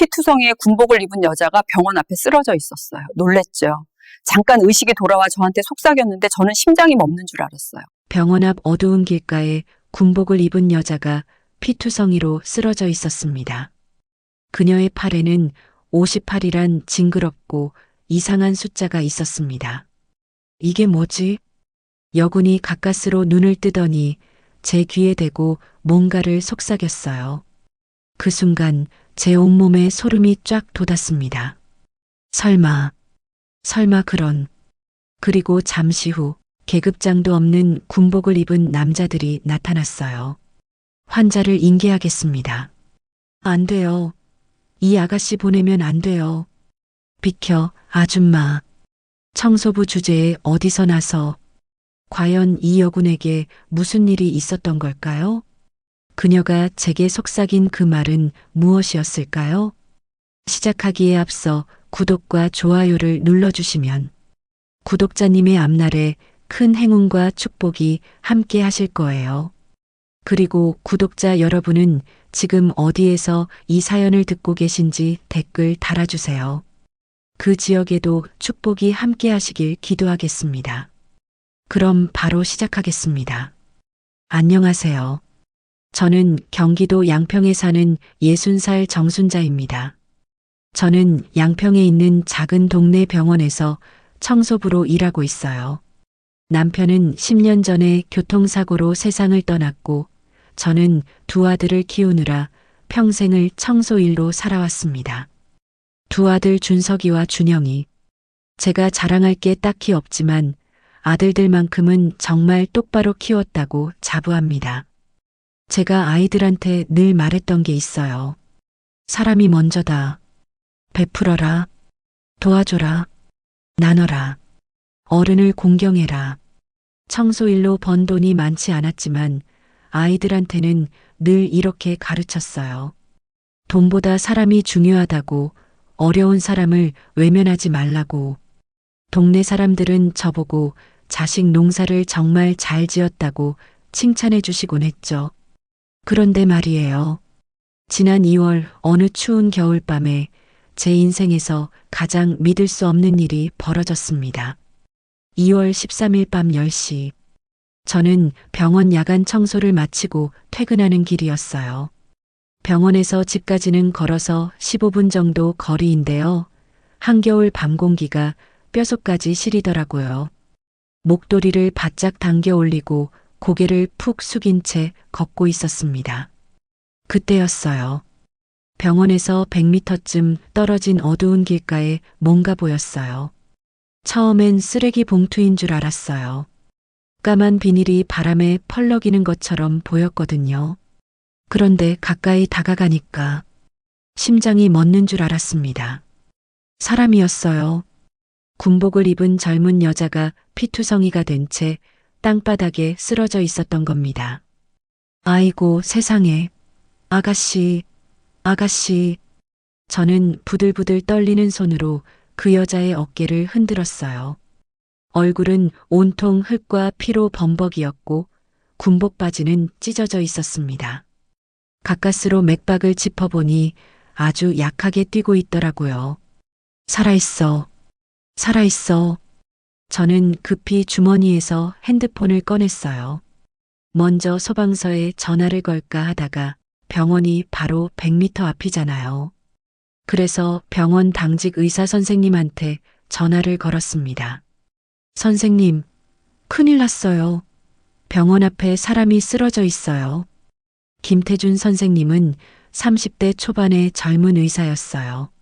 피투성이의 군복을 입은 여자가 병원 앞에 쓰러져 있었어요. 놀랬죠. 잠깐 의식이 돌아와 저한테 속삭였는데 저는 심장이 멈는 줄 알았어요. 병원 앞 어두운 길가에 군복을 입은 여자가 피투성이로 쓰러져 있었습니다. 그녀의 팔에는 58이란 징그럽고 이상한 숫자가 있었습니다. 이게 뭐지? 여군이 가까스로 눈을 뜨더니 제 귀에 대고 뭔가를 속삭였어요. 그 순간 제 온몸에 소름이 쫙 돋았습니다. 설마 그런. 그리고 잠시 후 계급장도 없는 군복을 입은 남자들이 나타났어요. 환자를 인계하겠습니다. 안 돼요. 이 아가씨 보내면 안 돼요. 비켜, 아줌마. 청소부 주제에 어디서 나서. 과연 이 여군에게 무슨 일이 있었던 걸까요? 그녀가 제게 속삭인 그 말은 무엇이었을까요? 시작하기에 앞서 구독과 좋아요를 눌러주시면 구독자님의 앞날에 큰 행운과 축복이 함께 하실 거예요. 그리고 구독자 여러분은 지금 어디에서 이 사연을 듣고 계신지 댓글 달아주세요. 그 지역에도 축복이 함께 하시길 기도하겠습니다. 그럼 바로 시작하겠습니다. 안녕하세요. 저는 경기도 양평에 사는 60살 정순자입니다. 저는 양평에 있는 작은 동네 병원에서 청소부로 일하고 있어요. 남편은 10년 전에 교통사고로 세상을 떠났고 저는 두 아들을 키우느라 평생을 청소일로 살아왔습니다. 두 아들 준석이와 준영이. 제가 자랑할 게 딱히 없지만 아들들만큼은 정말 똑바로 키웠다고 자부합니다. 제가 아이들한테 늘 말했던 게 있어요. 사람이 먼저다. 베풀어라. 도와줘라. 나눠라. 어른을 공경해라. 청소일로 번 돈이 많지 않았지만 아이들한테는 늘 이렇게 가르쳤어요. 돈보다 사람이 중요하다고, 어려운 사람을 외면하지 말라고. 동네 사람들은 저보고 자식 농사를 정말 잘 지었다고 칭찬해 주시곤 했죠. 그런데 말이에요. 지난 2월 어느 추운 겨울밤에 제 인생에서 가장 믿을 수 없는 일이 벌어졌습니다. 2월 13일 밤 10시. 저는 병원 야간 청소를 마치고 퇴근하는 길이었어요. 병원에서 집까지는 걸어서 15분 정도 거리인데요. 한겨울 밤 공기가 뼛속까지 시리더라고요. 목도리를 바짝 당겨 올리고 고개를 푹 숙인 채 걷고 있었습니다. 그때였어요. 병원에서 100m쯤 떨어진 어두운 길가에 뭔가 보였어요. 처음엔 쓰레기 봉투인 줄 알았어요. 까만 비닐이 바람에 펄럭이는 것처럼 보였거든요. 그런데 가까이 다가가니까 심장이 멎는 줄 알았습니다. 사람이었어요. 군복을 입은 젊은 여자가 피투성이가 된 채 땅바닥에 쓰러져 있었던 겁니다. 아이고 세상에. 아가씨. 저는 부들부들 떨리는 손으로 그 여자의 어깨를 흔들었어요. 얼굴은 온통 흙과 피로 범벅이었고 군복 바지는 찢어져 있었습니다. 가까스로 맥박을 짚어보니 아주 약하게 뛰고 있더라고요. 살아있어. 저는 급히 주머니에서 핸드폰을 꺼냈어요. 먼저 소방서에 전화를 걸까 하다가 병원이 바로 100m 앞이잖아요. 그래서 병원 당직 의사 선생님한테 전화를 걸었습니다. 선생님, 큰일 났어요. 병원 앞에 사람이 쓰러져 있어요. 김태준 선생님은 30대 초반의 젊은 의사였어요.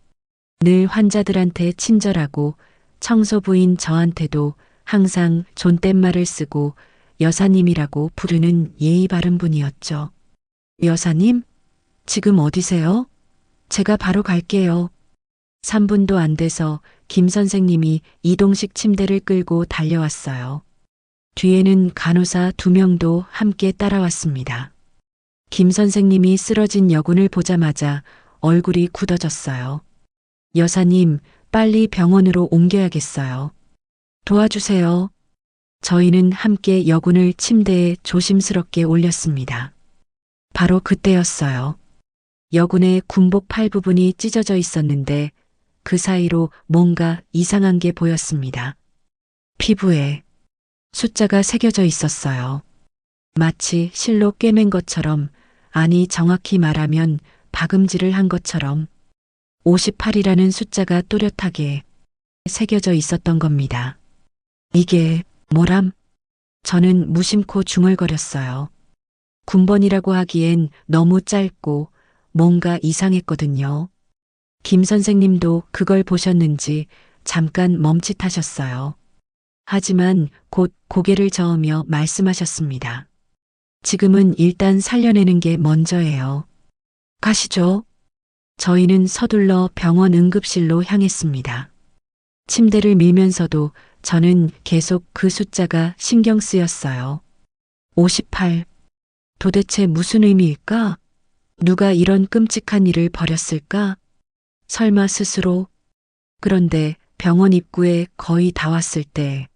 늘 환자들한테 친절하고 청소부인 저한테도 항상 존댓말을 쓰고 여사님이라고 부르는 예의 바른 분이었죠. 여사님? 지금 어디세요? 제가 바로 갈게요. 3분도 안 돼서 김 선생님이 이동식 침대를 끌고 달려왔어요. 뒤에는 간호사 2명도 함께 따라왔습니다. 김 선생님이 쓰러진 여군을 보자마자 얼굴이 굳어졌어요. 여사님, 빨리 병원으로 옮겨야겠어요. 도와주세요. 저희는 함께 여군을 침대에 조심스럽게 올렸습니다. 바로 그때였어요. 여군의 군복 팔 부분이 찢어져 있었는데 그 사이로 뭔가 이상한 게 보였습니다. 피부에 숫자가 새겨져 있었어요. 마치 실로 꿰맨 것처럼, 아니 정확히 말하면 박음질을 한 것처럼 58이라는 숫자가 또렷하게 새겨져 있었던 겁니다. 이게 뭐람? 저는 무심코 중얼거렸어요. 군번이라고 하기엔 너무 짧고 뭔가 이상했거든요. 김 선생님도 그걸 보셨는지 잠깐 멈칫하셨어요. 하지만 곧 고개를 저으며 말씀하셨습니다. 지금은 일단 살려내는 게 먼저예요. 가시죠. 저희는 서둘러 병원 응급실로 향했습니다. 침대를 밀면서도 저는 계속 그 숫자가 신경 쓰였어요. 58. 도대체 무슨 의미일까? 누가 이런 끔찍한 일을 벌였을까? 설마 스스로? 그런데 병원 입구에 거의 다 왔을 때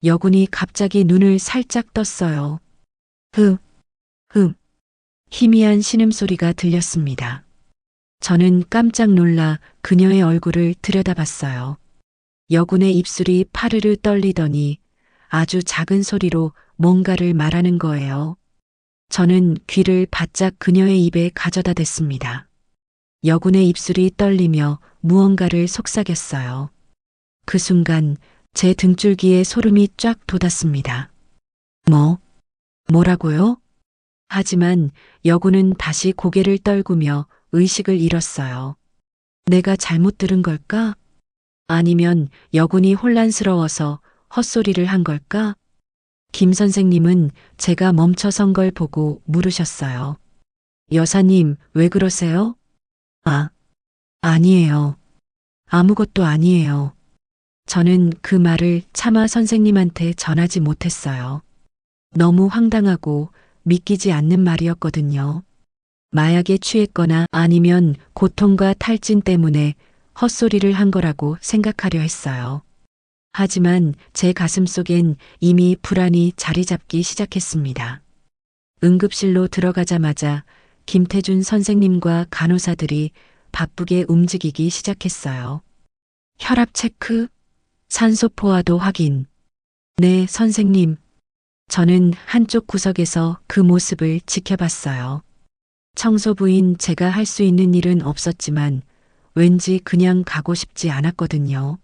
여군이 갑자기 눈을 살짝 떴어요. 희미한 신음소리가 들렸습니다. 저는 깜짝 놀라 그녀의 얼굴을 들여다봤어요. 여군의 입술이 파르르 떨리더니 아주 작은 소리로 뭔가를 말하는 거예요. 저는 귀를 바짝 그녀의 입에 가져다 댔습니다. 여군의 입술이 떨리며 무언가를 속삭였어요. 그 순간 제 등줄기에 소름이 쫙 돋았습니다. 뭐라고요? 하지만 여군은 다시 고개를 떨구며 의식을 잃었어요. 내가 잘못 들은 걸까? 아니면 여군이 혼란스러워서 헛소리를 한 걸까? 김 선생님은 제가 멈춰선 걸 보고 물으셨어요. 여사님, 왜 그러세요? 아니에요. 아무것도 아니에요. 저는 그 말을 차마 선생님한테 전하지 못했어요. 너무 황당하고 믿기지 않는 말이었거든요. 마약에 취했거나 아니면 고통과 탈진 때문에 헛소리를 한 거라고 생각하려 했어요. 하지만 제 가슴 속엔 이미 불안이 자리 잡기 시작했습니다. 응급실로 들어가자마자 김태준 선생님과 간호사들이 바쁘게 움직이기 시작했어요. 혈압 체크, 산소 포화도 확인. 네, 선생님. 저는 한쪽 구석에서 그 모습을 지켜봤어요. 청소부인 제가 할 수 있는 일은 없었지만 왠지 그냥 가고 싶지 않았거든요.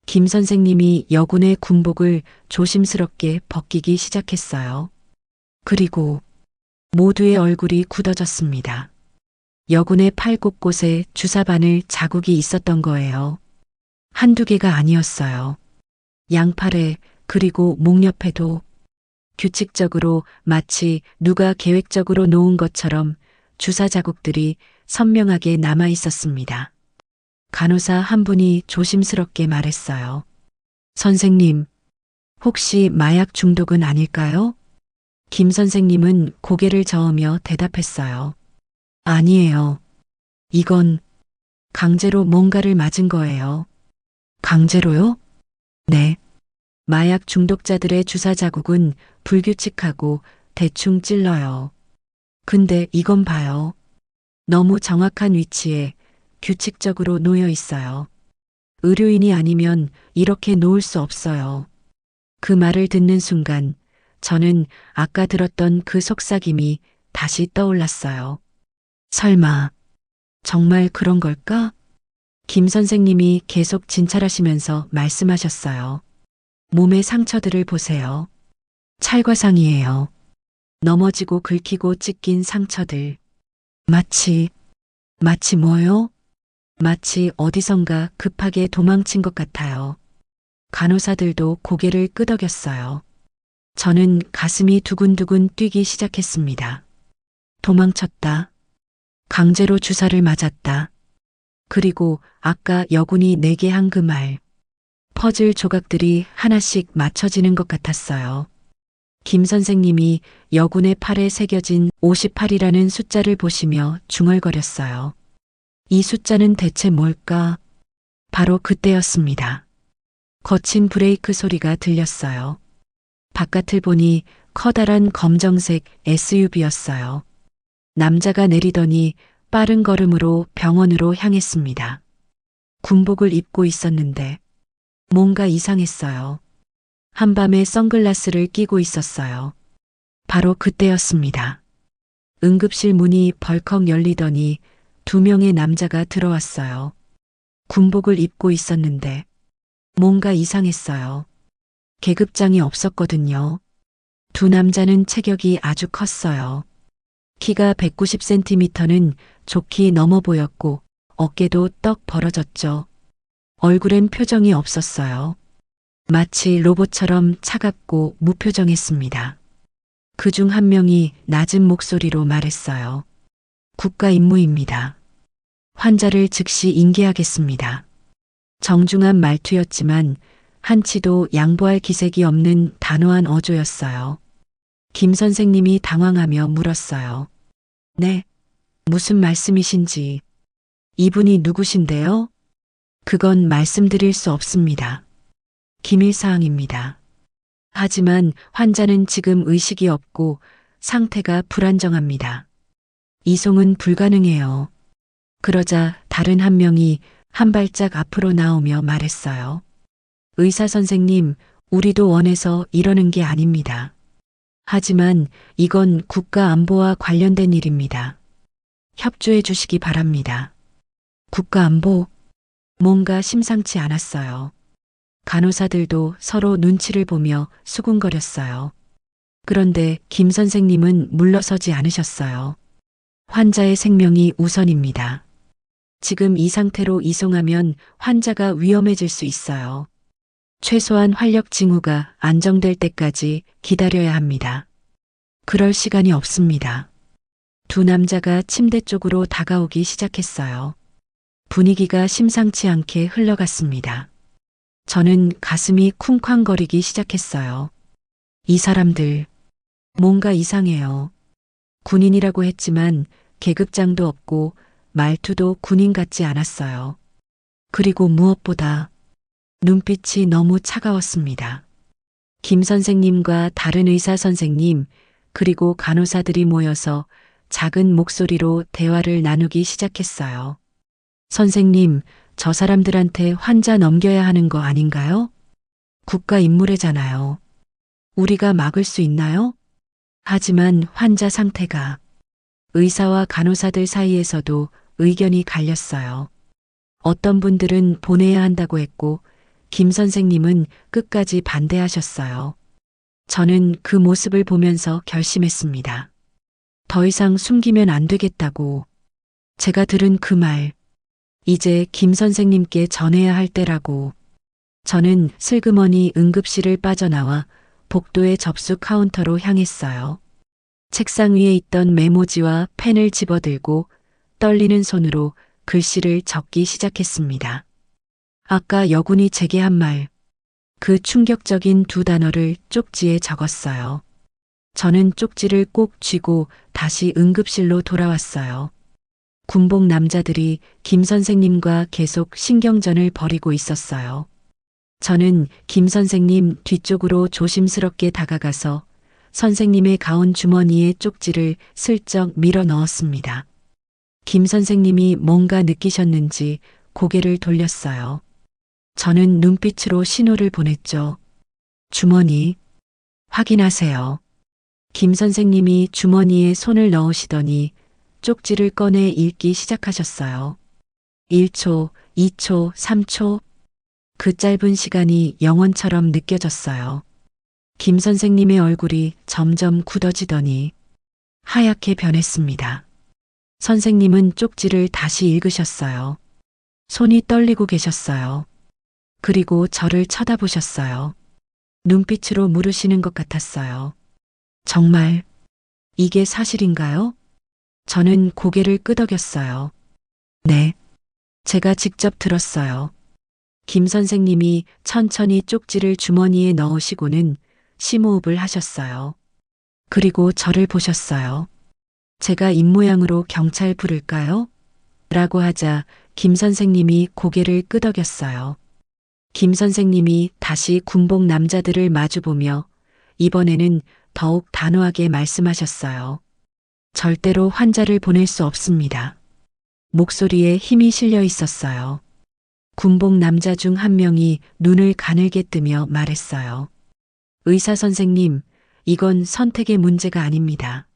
김 선생님이 여군의 군복을 조심스럽게 벗기기 시작했어요. 그리고 모두의 얼굴이 굳어졌습니다. 여군의 팔 곳곳에 주사바늘 자국이 있었던 거예요. 한두 개가 아니었어요. 양팔에 그리고 목 옆에도 규칙적으로 마치 누가 계획적으로 놓은 것처럼 주사 자국들이 선명하게 남아 있었습니다. 간호사 한 분이 조심스럽게 말했어요. 선생님, 혹시 마약 중독은 아닐까요? 김 선생님은 고개를 저으며 대답했어요. 아니에요. 이건 강제로 뭔가를 맞은 거예요. 강제로요? 네. 마약 중독자들의 주사 자국은 불규칙하고 대충 찔러요. 근데 이건 봐요. 너무 정확한 위치에 규칙적으로 놓여 있어요. 의료인이 아니면 이렇게 놓을 수 없어요. 그 말을 듣는 순간 저는 아까 들었던 그 속삭임이 다시 떠올랐어요. 설마 정말 그런 걸까? 김 선생님이 계속 진찰하시면서 말씀하셨어요. 몸의 상처들을 보세요. 찰과상이에요. 넘어지고 긁히고 찢긴 상처들. 마치 뭐요? 마치 어디선가 급하게 도망친 것 같아요. 간호사들도 고개를 끄덕였어요. 저는 가슴이 두근두근 뛰기 시작했습니다. 도망쳤다. 강제로 주사를 맞았다. 그리고 아까 여군이 내게 한 그 말. 퍼즐 조각들이 하나씩 맞춰지는 것 같았어요. 김 선생님이 여군의 팔에 새겨진 58이라는 숫자를 보시며 중얼거렸어요. 이 숫자는 대체 뭘까? 바로 그때였습니다. 거친 브레이크 소리가 들렸어요. 바깥을 보니 커다란 검정색 SUV였어요. 남자가 내리더니 빠른 걸음으로 병원으로 향했습니다. 군복을 입고 있었는데 뭔가 이상했어요. 한밤에 선글라스를 끼고 있었어요. 바로 그때였습니다. 응급실 문이 벌컥 열리더니 2명의 남자가 들어왔어요. 군복을 입고 있었는데 뭔가 이상했어요. 계급장이 없었거든요. 2 남자는 체격이 아주 컸어요. 키가 190cm는 좋게 넘어 보였고 어깨도 떡 벌어졌죠. 얼굴엔 표정이 없었어요. 마치 로봇처럼 차갑고 무표정했습니다. 그중 한 명이 낮은 목소리로 말했어요. 국가 임무입니다. 환자를 즉시 인계하겠습니다. 정중한 말투였지만 한치도 양보할 기색이 없는 단호한 어조였어요. 김 선생님이 당황하며 물었어요. 네, 무슨 말씀이신지. 이분이 누구신데요? 그건 말씀드릴 수 없습니다. 기밀사항입니다. 하지만 환자는 지금 의식이 없고 상태가 불안정합니다. 이송은 불가능해요. 그러자 다른 한 명이 한 발짝 앞으로 나오며 말했어요. 의사 선생님, 우리도 원해서 이러는 게 아닙니다. 하지만 이건 국가 안보와 관련된 일입니다. 협조해 주시기 바랍니다. 국가 안보? 뭔가 심상치 않았어요. 간호사들도 서로 눈치를 보며 수군거렸어요. 그런데 김 선생님은 물러서지 않으셨어요. 환자의 생명이 우선입니다. 지금 이 상태로 이송하면 환자가 위험해질 수 있어요. 최소한 활력 징후가 안정될 때까지 기다려야 합니다. 그럴 시간이 없습니다. 2 남자가 침대 쪽으로 다가오기 시작했어요. 분위기가 심상치 않게 흘러갔습니다. 저는 가슴이 쿵쾅거리기 시작했어요. 이 사람들, 뭔가 이상해요. 군인이라고 했지만 계급장도 없고 말투도 군인 같지 않았어요. 그리고 무엇보다 눈빛이 너무 차가웠습니다. 김 선생님과 다른 의사 선생님, 그리고 간호사들이 모여서 작은 목소리로 대화를 나누기 시작했어요. 선생님, 저 사람들한테 환자 넘겨야 하는 거 아닌가요? 국가 임무래잖아요. 우리가 막을 수 있나요? 하지만 환자 상태가 의사와 간호사들 사이에서도 의견이 갈렸어요. 어떤 분들은 보내야 한다고 했고 김 선생님은 끝까지 반대하셨어요. 저는 그 모습을 보면서 결심했습니다. 더 이상 숨기면 안 되겠다고. 제가 들은 그 말, 이제 김 선생님께 전해야 할 때라고. 저는 슬그머니 응급실을 빠져나와 복도의 접수 카운터로 향했어요. 책상 위에 있던 메모지와 펜을 집어들고 떨리는 손으로 글씨를 적기 시작했습니다. 아까 여군이 제게 한 말, 그 충격적인 2 단어를 쪽지에 적었어요. 저는 쪽지를 꼭 쥐고 다시 응급실로 돌아왔어요. 군복 남자들이 김 선생님과 계속 신경전을 벌이고 있었어요. 저는 김 선생님 뒤쪽으로 조심스럽게 다가가서 선생님의 가운 주머니에 쪽지를 슬쩍 밀어 넣었습니다. 김 선생님이 뭔가 느끼셨는지 고개를 돌렸어요. 저는 눈빛으로 신호를 보냈죠. 주머니, 확인하세요. 김 선생님이 주머니에 손을 넣으시더니 쪽지를 꺼내 읽기 시작하셨어요. 1초, 2초, 3초. 그 짧은 시간이 영원처럼 느껴졌어요. 김 선생님의 얼굴이 점점 굳어지더니 하얗게 변했습니다. 선생님은 쪽지를 다시 읽으셨어요. 손이 떨리고 계셨어요. 그리고 저를 쳐다보셨어요. 눈빛으로 물으시는 것 같았어요. 정말 이게 사실인가요? 저는 고개를 끄덕였어요. 네, 제가 직접 들었어요. 김 선생님이 천천히 쪽지를 주머니에 넣으시고는 심호흡을 하셨어요. 그리고 저를 보셨어요. 제가 입모양으로 경찰 부를까요? 라고 하자 김 선생님이 고개를 끄덕였어요. 김 선생님이 다시 군복 남자들을 마주보며 이번에는 더욱 단호하게 말씀하셨어요. 절대로 환자를 보낼 수 없습니다. 목소리에 힘이 실려 있었어요. 군복 남자 중 한 명이 눈을 가늘게 뜨며 말했어요. 의사 선생님, 이건 선택의 문제가 아닙니다.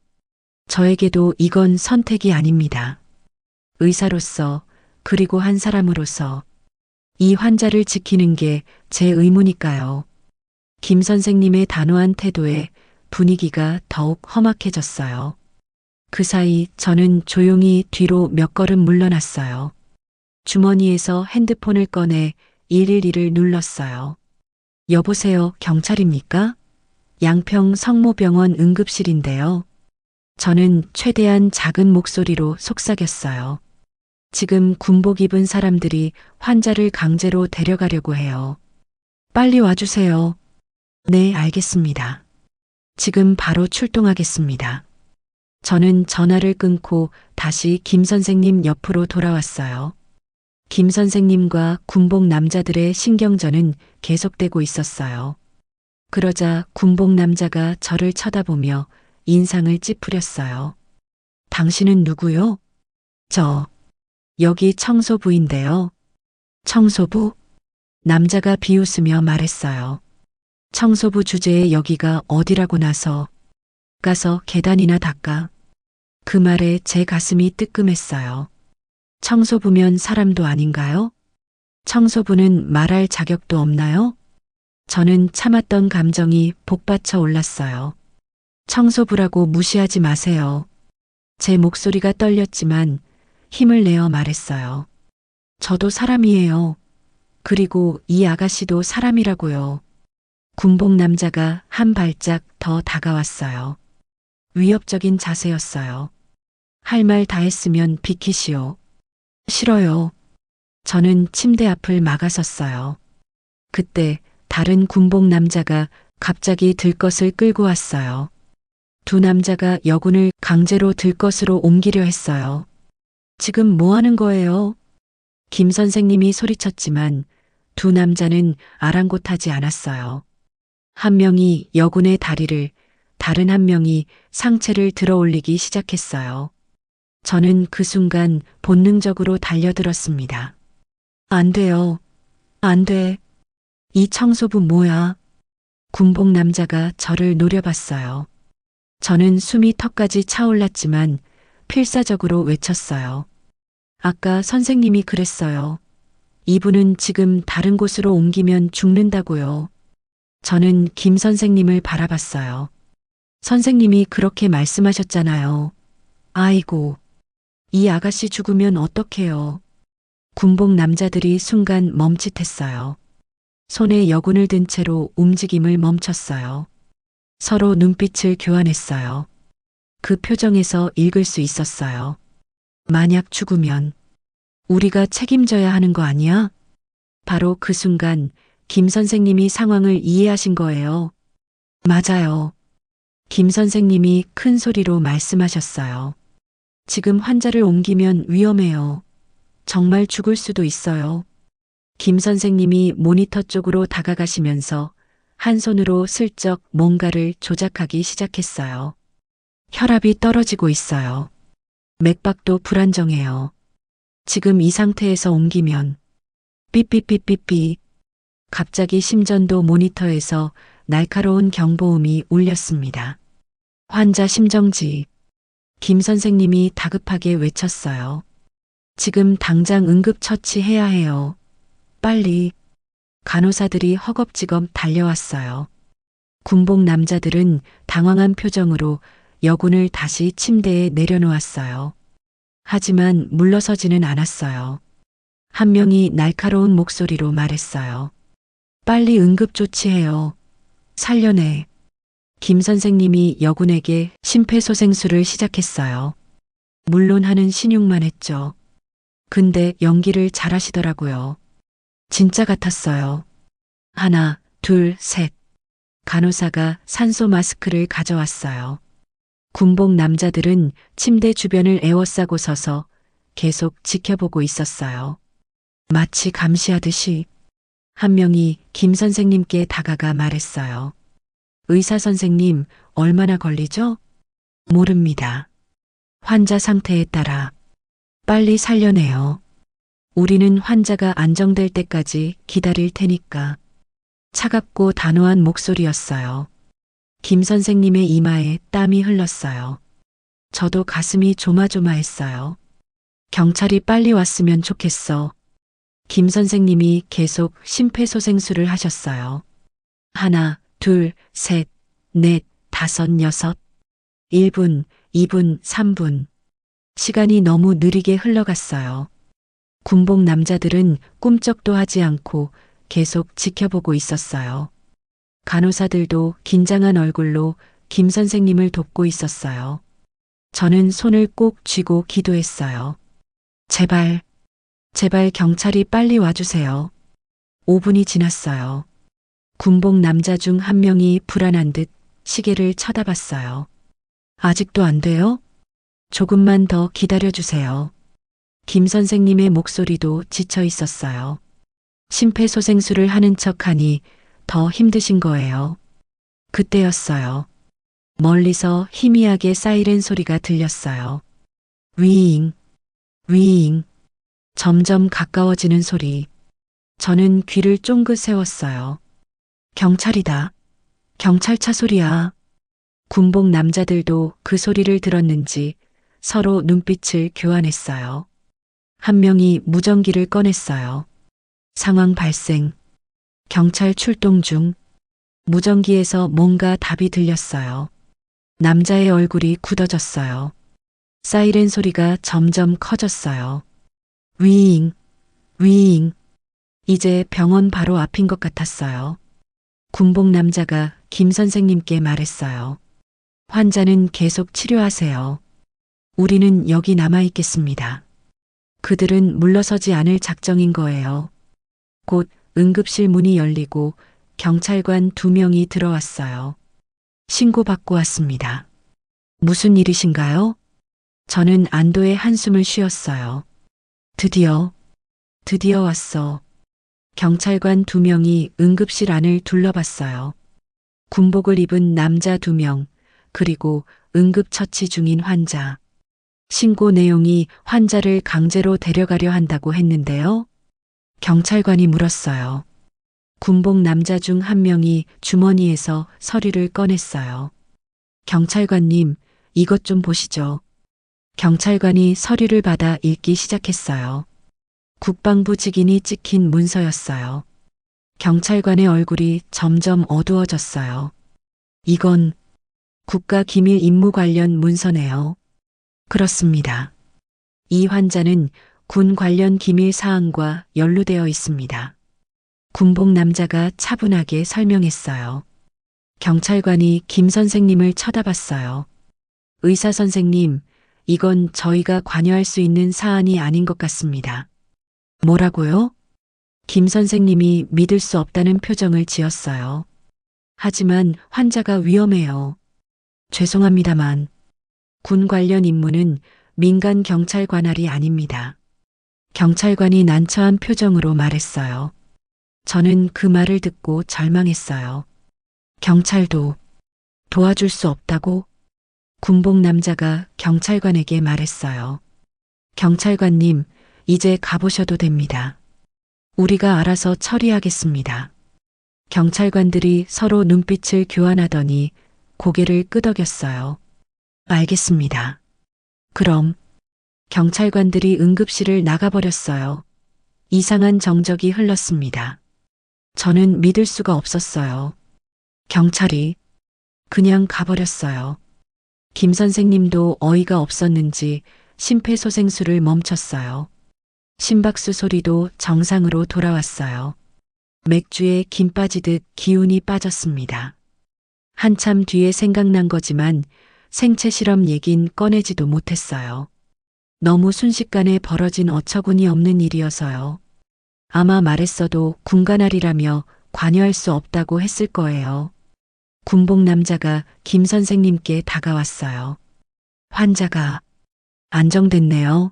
저에게도 이건 선택이 아닙니다. 의사로서, 그리고 한 사람으로서 이 환자를 지키는 게 제 의무니까요. 김 선생님의 단호한 태도에 분위기가 더욱 험악해졌어요. 그 사이 저는 조용히 뒤로 몇 걸음 물러났어요. 주머니에서 핸드폰을 꺼내 112를 눌렀어요. 여보세요, 경찰입니까? 양평 성모병원 응급실인데요. 저는 최대한 작은 목소리로 속삭였어요. 지금 군복 입은 사람들이 환자를 강제로 데려가려고 해요. 빨리 와주세요. 네, 알겠습니다. 지금 바로 출동하겠습니다. 저는 전화를 끊고 다시 김 선생님 옆으로 돌아왔어요. 김 선생님과 군복 남자들의 신경전은 계속되고 있었어요. 그러자 군복 남자가 저를 쳐다보며 인상을 찌푸렸어요. 당신은 누구요? 여기 청소부인데요. 청소부? 남자가 비웃으며 말했어요. 청소부 주제에 여기가 어디라고 나서 가서 계단이나 닦아. 그 말에 제 가슴이 뜨끔했어요. 청소부면 사람도 아닌가요? 청소부는 말할 자격도 없나요? 저는 참았던 감정이 복받쳐 올랐어요. 청소부라고 무시하지 마세요. 제 목소리가 떨렸지만 힘을 내어 말했어요. 저도 사람이에요. 그리고 이 아가씨도 사람이라고요. 군복 남자가 한 발짝 더 다가왔어요. 위협적인 자세였어요. 할 말 다 했으면 비키시오. 싫어요. 저는 침대 앞을 막아섰어요. 그때 다른 군복 남자가 갑자기 들것을 끌고 왔어요. 두 남자가 여군을 강제로 들것으로 옮기려 했어요. 지금 뭐 하는 거예요? 김 선생님이 소리쳤지만 두 남자는 아랑곳하지 않았어요. 한 명이 여군의 다리를, 다른 한 명이 상체를 들어 올리기 시작했어요. 저는 그 순간 본능적으로 달려들었습니다. 안 돼요. 안 돼. 이 청소부 뭐야? 군복 남자가 저를 노려봤어요. 저는 숨이 턱까지 차올랐지만 필사적으로 외쳤어요. 아까 선생님이 그랬어요. 이분은 지금 다른 곳으로 옮기면 죽는다고요. 저는 김 선생님을 바라봤어요. 선생님이 그렇게 말씀하셨잖아요. 아이고, 이 아가씨 죽으면 어떡해요. 군복 남자들이 순간 멈칫했어요. 손에 여군을 든 채로 움직임을 멈췄어요. 서로 눈빛을 교환했어요. 그 표정에서 읽을 수 있었어요. 만약 죽으면 우리가 책임져야 하는 거 아니야? 바로 그 순간 김 선생님이 상황을 이해하신 거예요. 맞아요. 김 선생님이 큰 소리로 말씀하셨어요. 지금 환자를 옮기면 위험해요. 정말 죽을 수도 있어요. 김 선생님이 모니터 쪽으로 다가가시면서 한 손으로 슬쩍 뭔가를 조작하기 시작했어요. 혈압이 떨어지고 있어요. 맥박도 불안정해요. 지금 이 상태에서 옮기면 삐삐삐삐삐. 갑자기 심전도 모니터에서 날카로운 경보음이 울렸습니다. 환자 심정지. 김 선생님이 다급하게 외쳤어요. 지금 당장 응급처치해야 해요. 빨리. 간호사들이 허겁지겁 달려왔어요. 군복 남자들은 당황한 표정으로 여군을 다시 침대에 내려놓았어요. 하지만 물러서지는 않았어요. 한 명이 날카로운 목소리로 말했어요. 빨리 응급조치해요. 살려내. 김 선생님이 여군에게 심폐소생술을 시작했어요. 물론 하는 신용만 했죠. 근데 연기를 잘하시더라고요. 진짜 같았어요. 하나, 둘, 셋. 간호사가 산소 마스크를 가져왔어요. 군복 남자들은 침대 주변을 에워싸고 서서 계속 지켜보고 있었어요. 마치 감시하듯이. 한 명이 김 선생님께 다가가 말했어요. 의사 선생님, 얼마나 걸리죠? 모릅니다. 환자 상태에 따라. 빨리 살려내요. 우리는 환자가 안정될 때까지 기다릴 테니까. 차갑고 단호한 목소리였어요. 김 선생님의 이마에 땀이 흘렀어요. 저도 가슴이 조마조마했어요. 경찰이 빨리 왔으면 좋겠어. 김 선생님이 계속 심폐소생술을 하셨어요. 하나, 둘, 셋, 넷, 다섯, 여섯. 1분, 2분, 3분. 시간이 너무 느리게 흘러갔어요. 군복 남자들은 꿈쩍도 하지 않고 계속 지켜보고 있었어요. 간호사들도 긴장한 얼굴로 김 선생님을 돕고 있었어요. 저는 손을 꼭 쥐고 기도했어요. 제발, 제발 경찰이 빨리 와주세요. 5분이 지났어요. 군복 남자 중 한 명이 불안한 듯 시계를 쳐다봤어요. 아직도 안 돼요? 조금만 더 기다려주세요. 김 선생님의 목소리도 지쳐 있었어요. 심폐소생술을 하는 척하니 더 힘드신 거예요. 그때였어요. 멀리서 희미하게 사이렌 소리가 들렸어요. 위잉, 위잉. 점점 가까워지는 소리. 저는 귀를 쫑긋 세웠어요. 경찰이다. 경찰차 소리야. 군복 남자들도 그 소리를 들었는지 서로 눈빛을 교환했어요. 한 명이 무전기를 꺼냈어요. 상황 발생. 경찰 출동 중. 무전기에서 뭔가 답이 들렸어요. 남자의 얼굴이 굳어졌어요. 사이렌 소리가 점점 커졌어요. 위잉, 위잉. 이제 병원 바로 앞인 것 같았어요. 군복 남자가 김 선생님께 말했어요. 환자는 계속 치료하세요. 우리는 여기 남아 있겠습니다. 그들은 물러서지 않을 작정인 거예요. 곧 응급실 문이 열리고 경찰관 2명이 들어왔어요. 신고받고 왔습니다. 무슨 일이신가요? 저는 안도의 한숨을 쉬었어요. 드디어 왔어. 경찰관 2명이 응급실 안을 둘러봤어요. 군복을 입은 남자 2명, 그리고 응급처치 중인 환자. 신고 내용이 환자를 강제로 데려가려 한다고 했는데요. 경찰관이 물었어요. 군복 남자 중 한 명이 주머니에서 서류를 꺼냈어요. 경찰관님, 이것 좀 보시죠. 경찰관이 서류를 받아 읽기 시작했어요. 국방부 직인이 찍힌 문서였어요. 경찰관의 얼굴이 점점 어두워졌어요. 이건 국가기밀 임무 관련 문서네요. 그렇습니다. 이 환자는 군 관련 기밀 사항과 연루되어 있습니다. 군복 남자가 차분하게 설명했어요. 경찰관이 김 선생님을 쳐다봤어요. 의사 선생님, 이건 저희가 관여할 수 있는 사안이 아닌 것 같습니다. 뭐라고요? 김 선생님이 믿을 수 없다는 표정을 지었어요. 하지만 환자가 위험해요. 죄송합니다만 군 관련 임무는 민간 경찰 관할이 아닙니다. 경찰관이 난처한 표정으로 말했어요. 저는 그 말을 듣고 절망했어요. 경찰도 도와줄 수 없다고? 군복 남자가 경찰관에게 말했어요. 경찰관님, 이제 가보셔도 됩니다. 우리가 알아서 처리하겠습니다. 경찰관들이 서로 눈빛을 교환하더니 고개를 끄덕였어요. 알겠습니다. 그럼 경찰관들이 응급실을 나가버렸어요. 이상한 정적이 흘렀습니다. 저는 믿을 수가 없었어요. 경찰이 그냥 가버렸어요. 김 선생님도 어이가 없었는지 심폐소생술을 멈췄어요. 심박수 소리도 정상으로 돌아왔어요. 맥주에 김 빠지듯 기운이 빠졌습니다. 한참 뒤에 생각난 거지만 생체 실험 얘긴 꺼내지도 못했어요. 너무 순식간에 벌어진 어처구니 없는 일이어서요. 아마 말했어도 군관할이라며 관여할 수 없다고 했을 거예요. 군복 남자가 김 선생님께 다가왔어요. 환자가 안정됐네요.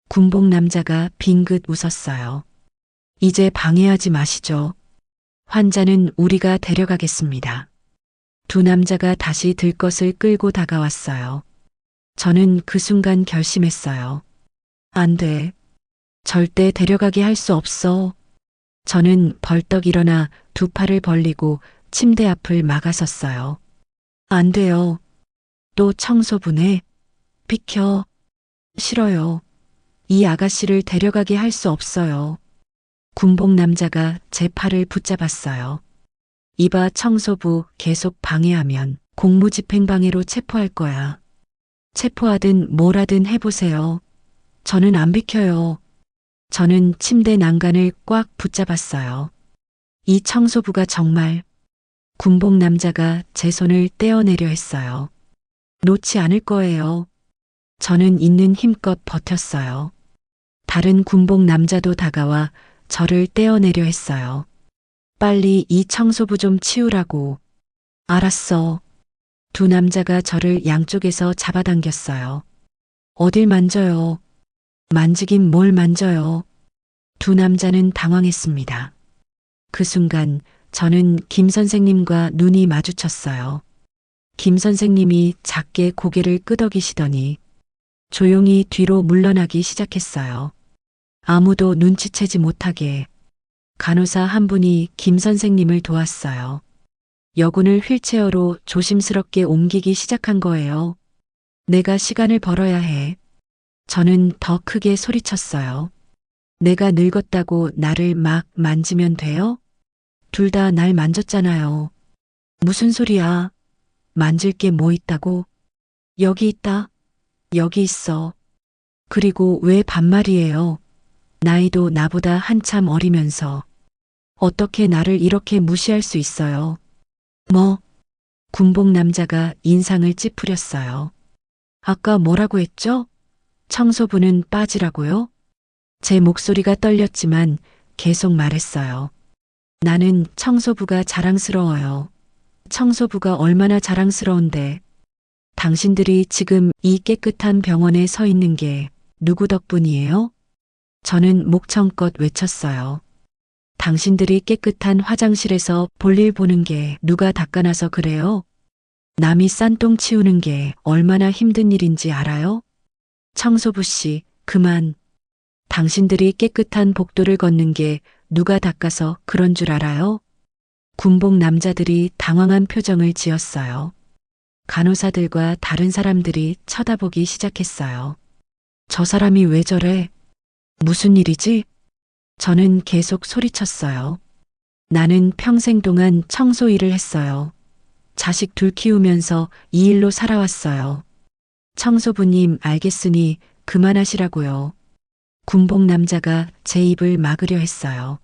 군복 남자가 빙긋 웃었어요. 이제 방해하지 마시죠. 환자는 우리가 데려가겠습니다. 두 남자가 다시 들것을 끌고 다가왔어요. 저는 그 순간 결심했어요. 안 돼. 절대 데려가게 할 수 없어. 저는 벌떡 일어나 두 팔을 벌리고 침대 앞을 막아섰어요. 안 돼요. 또 청소부네. 비켜. 싫어요. 이 아가씨를 데려가게 할 수 없어요. 군복 남자가 제 팔을 붙잡았어요. 이봐 청소부 계속 방해하면 공무집행방해로 체포할 거야. 체포하든 뭘 하든 해보세요. 저는 안 비켜요. 저는 침대 난간을 꽉 붙잡았어요. 이 청소부가 정말 군복 남자가 제 손을 떼어내려 했어요. 놓지 않을 거예요. 저는 있는 힘껏 버텼어요. 다른 군복 남자도 다가와 저를 떼어내려 했어요. 빨리 이 청소부 좀 치우라고. 알았어. 두 남자가 저를 양쪽에서 잡아당겼어요. 어딜 만져요. 만지긴 뭘 만져요. 두 남자는 당황했습니다. 그 순간 저는 김 선생님과 눈이 마주쳤어요. 김 선생님이 작게 고개를 끄덕이시더니 조용히 뒤로 물러나기 시작했어요. 아무도 눈치채지 못하게 간호사 한 분이 김 선생님을 도왔어요. 여군을 휠체어로 조심스럽게 옮기기 시작한 거예요. 내가 시간을 벌어야 해. 저는 더 크게 소리쳤어요. 내가 늙었다고 나를 막 만지면 돼요? 둘 다 날 만졌잖아요. 무슨 소리야? 만질 게 뭐 있다고? 여기 있다. 여기 있어. 그리고 왜 반말이에요? 나이도 나보다 한참 어리면서 어떻게 나를 이렇게 무시할 수 있어요? 뭐? 군복 남자가 인상을 찌푸렸어요. 아까 뭐라고 했죠? 청소부는 빠지라고요? 제 목소리가 떨렸지만 계속 말했어요. 나는 청소부가 자랑스러워요. 청소부가 얼마나 자랑스러운데 당신들이 지금 이 깨끗한 병원에 서 있는 게 누구 덕분이에요? 저는 목청껏 외쳤어요. 당신들이 깨끗한 화장실에서 볼일 보는 게 누가 닦아놔서 그래요? 남이 싼똥 치우는 게 얼마나 힘든 일인지 알아요? 청소부 씨, 그만. 당신들이 깨끗한 복도를 걷는 게 누가 닦아서 그런 줄 알아요? 군복 남자들이 당황한 표정을 지었어요. 간호사들과 다른 사람들이 쳐다보기 시작했어요. 저 사람이 왜 저래? 무슨 일이지? 저는 계속 소리쳤어요. 나는 평생 동안 청소 일을 했어요. 자식 둘 키우면서 이 일로 살아왔어요. 청소부님 알겠으니 그만하시라고요. 군복 남자가 제 입을 막으려 했어요.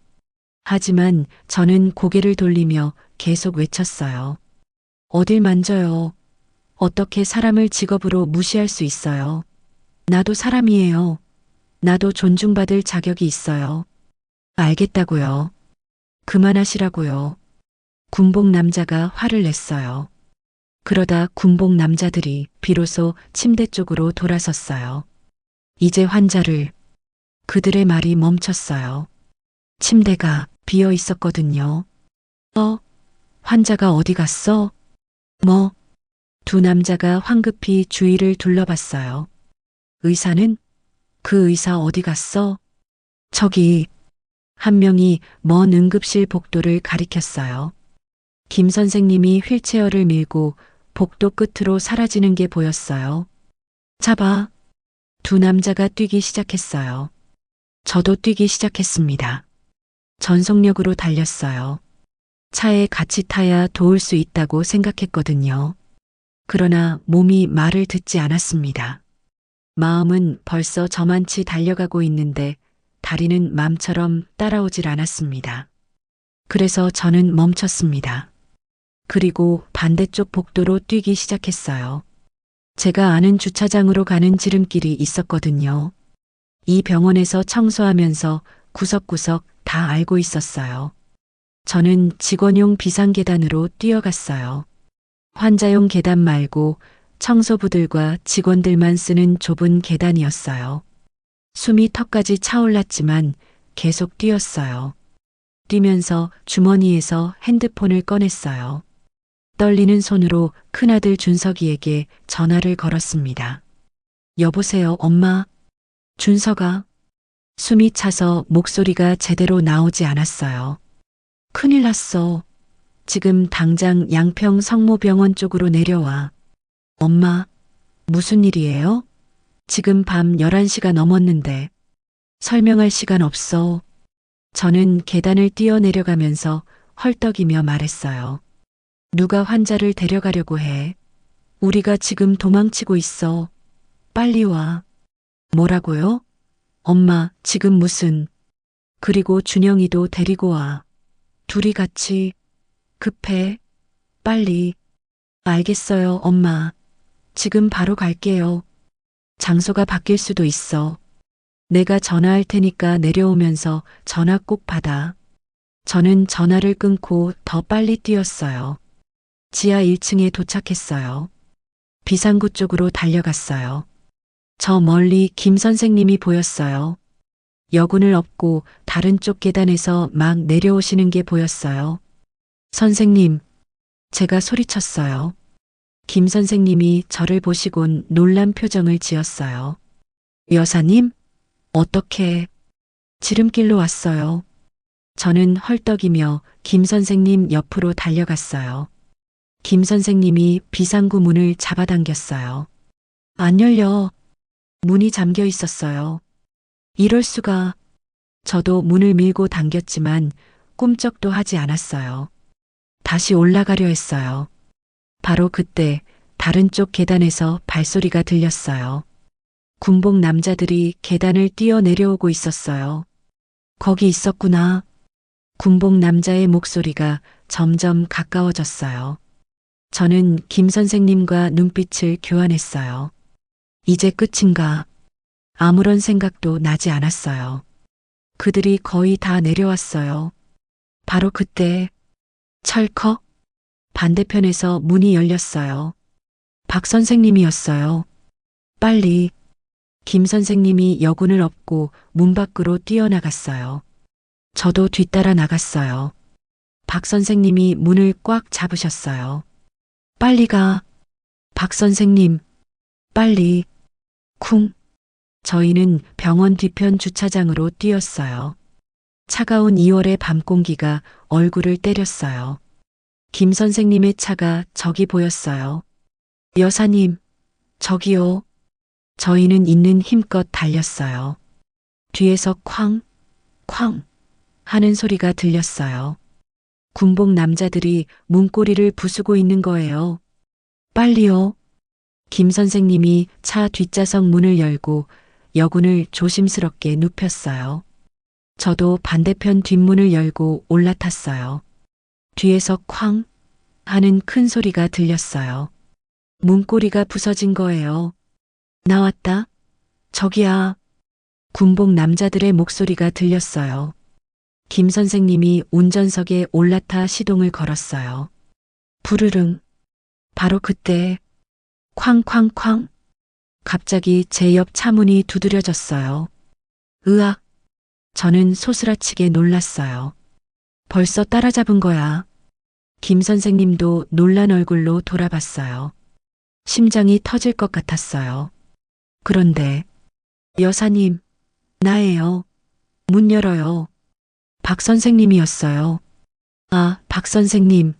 하지만 저는 고개를 돌리며 계속 외쳤어요. 어딜 만져요. 어떻게 사람을 직업으로 무시할 수 있어요. 나도 사람이에요. 나도 존중받을 자격이 있어요. 알겠다고요. 그만하시라고요. 군복 남자가 화를 냈어요. 그러다 군복 남자들이 비로소 침대 쪽으로 돌아섰어요. 이제 환자를 그들의 말이 멈췄어요. 침대가 비어 있었거든요. 환자가 어디 갔어? 뭐? 두 남자가 황급히 주위를 둘러봤어요. 의사는? 그 의사 어디 갔어? 저기. 한 명이 먼 응급실 복도를 가리켰어요. 김 선생님이 휠체어를 밀고 복도 끝으로 사라지는 게 보였어요. 잡아. 두 남자가 뛰기 시작했어요. 저도 뛰기 시작했습니다. 전속력으로 달렸어요. 차에 같이 타야 도울 수 있다고 생각했거든요. 그러나 몸이 말을 듣지 않았습니다. 마음은 벌써 저만치 달려가고 있는데 다리는 맘처럼 따라오질 않았습니다. 그래서 저는 멈췄습니다. 그리고 반대쪽 복도로 뛰기 시작했어요. 제가 아는 주차장으로 가는 지름길이 있었거든요. 이 병원에서 청소하면서 구석구석 다 알고 있었어요. 저는 직원용 비상계단으로 뛰어갔어요. 환자용 계단 말고 청소부들과 직원들만 쓰는 좁은 계단이었어요. 숨이 턱까지 차올랐지만 계속 뛰었어요. 뛰면서 주머니에서 핸드폰을 꺼냈어요. 떨리는 손으로 큰아들 준석이에게 전화를 걸었습니다. 여보세요, 엄마. 준서가 숨이 차서 목소리가 제대로 나오지 않았어요. 큰일 났어. 지금 당장 양평 성모병원 쪽으로 내려와. 엄마, 무슨 일이에요? 지금 밤 11시가 넘었는데. 설명할 시간 없어. 저는 계단을 뛰어내려가면서 헐떡이며 말했어요. 누가 환자를 데려가려고 해. 우리가 지금 도망치고 있어. 빨리 와. 뭐라고요? 엄마, 지금 무슨. 그리고 준영이도 데리고 와. 둘이 같이. 급해. 빨리. 알겠어요, 엄마. 지금 바로 갈게요. 장소가 바뀔 수도 있어. 내가 전화할 테니까 내려오면서 전화 꼭 받아. 저는 전화를 끊고 더 빨리 뛰었어요. 지하 1층에 도착했어요. 비상구 쪽으로 달려갔어요. 저 멀리 김 선생님이 보였어요. 여군을 업고 다른 쪽 계단에서 막 내려오시는 게 보였어요. 선생님, 제가 소리쳤어요. 김 선생님이 저를 보시곤 놀란 표정을 지었어요. 여사님? 어떻게? 지름길로 왔어요. 저는 헐떡이며 김 선생님 옆으로 달려갔어요. 김 선생님이 비상구 문을 잡아당겼어요. 안 열려. 문이 잠겨 있었어요. 이럴 수가. 저도 문을 밀고 당겼지만 꿈쩍도 하지 않았어요. 다시 올라가려 했어요. 바로 그때 다른 쪽 계단에서 발소리가 들렸어요. 군복 남자들이 계단을 뛰어 내려오고 있었어요. 거기 있었구나. 군복 남자의 목소리가 점점 가까워졌어요. 저는 김 선생님과 눈빛을 교환했어요. 이제 끝인가? 아무런 생각도 나지 않았어요. 그들이 거의 다 내려왔어요. 바로 그때 철컥 반대편에서 문이 열렸어요. 박 선생님이었어요. 빨리. 김 선생님이 여군을 업고 문 밖으로 뛰어나갔어요. 저도 뒤따라 나갔어요. 박 선생님이 문을 꽉 잡으셨어요. 빨리 가. 박 선생님. 빨리. 쿵. 저희는 병원 뒤편 주차장으로 뛰었어요. 차가운 2월의 밤 공기가 얼굴을 때렸어요. 김 선생님의 차가 저기 보였어요. 여사님, 저기요. 저희는 있는 힘껏 달렸어요. 뒤에서 쾅, 쾅 하는 소리가 들렸어요. 군복 남자들이 문고리를 부수고 있는 거예요. 빨리요. 김 선생님이 차 뒷좌석 문을 열고 여군을 조심스럽게 눕혔어요. 저도 반대편 뒷문을 열고 올라탔어요. 뒤에서 쾅 하는 큰 소리가 들렸어요. 문고리가 부서진 거예요. 나왔다. 저기야. 군복 남자들의 목소리가 들렸어요. 김 선생님이 운전석에 올라타 시동을 걸었어요. 부르릉. 바로 그때 쾅쾅쾅. 갑자기 제 옆 차문이 두드려졌어요. 으악. 저는 소스라치게 놀랐어요. 벌써 따라잡은 거야. 김 선생님도 놀란 얼굴로 돌아봤어요. 심장이 터질 것 같았어요. 그런데 여사님, 나예요. 문 열어요. 박 선생님이었어요. 아, 박 선생님.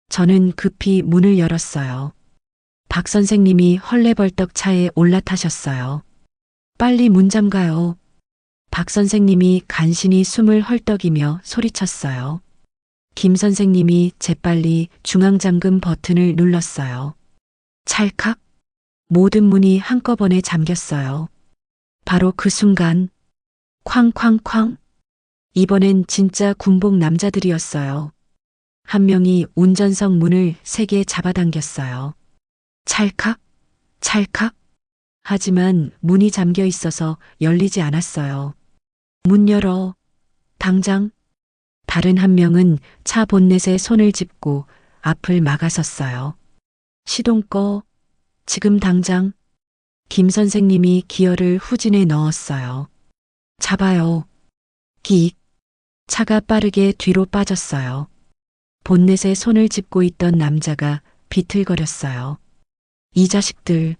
저는 급히 문을 열었어요. 박 선생님이 헐레벌떡 차에 올라타셨어요. 빨리 문 잠가요. 박 선생님이 간신히 숨을 헐떡이며 소리쳤어요. 김 선생님이 재빨리 중앙잠금 버튼을 눌렀어요. 찰칵. 모든 문이 한꺼번에 잠겼어요. 바로 그 순간 쾅쾅쾅. 이번엔 진짜 군복 남자들이었어요. 한 명이 운전석 문을 세게 잡아당겼어요. 찰칵, 찰칵. 하지만 문이 잠겨 있어서 열리지 않았어요. 문 열어. 당장. 다른 한 명은 차 본넷에 손을 짚고 앞을 막아섰어요. 시동 꺼. 지금 당장. 김 선생님이 기어를 후진에 넣었어요. 잡아요. 기. 차가 빠르게 뒤로 빠졌어요. 본넷에 손을 짚고 있던 남자가 비틀거렸어요. 이 자식들.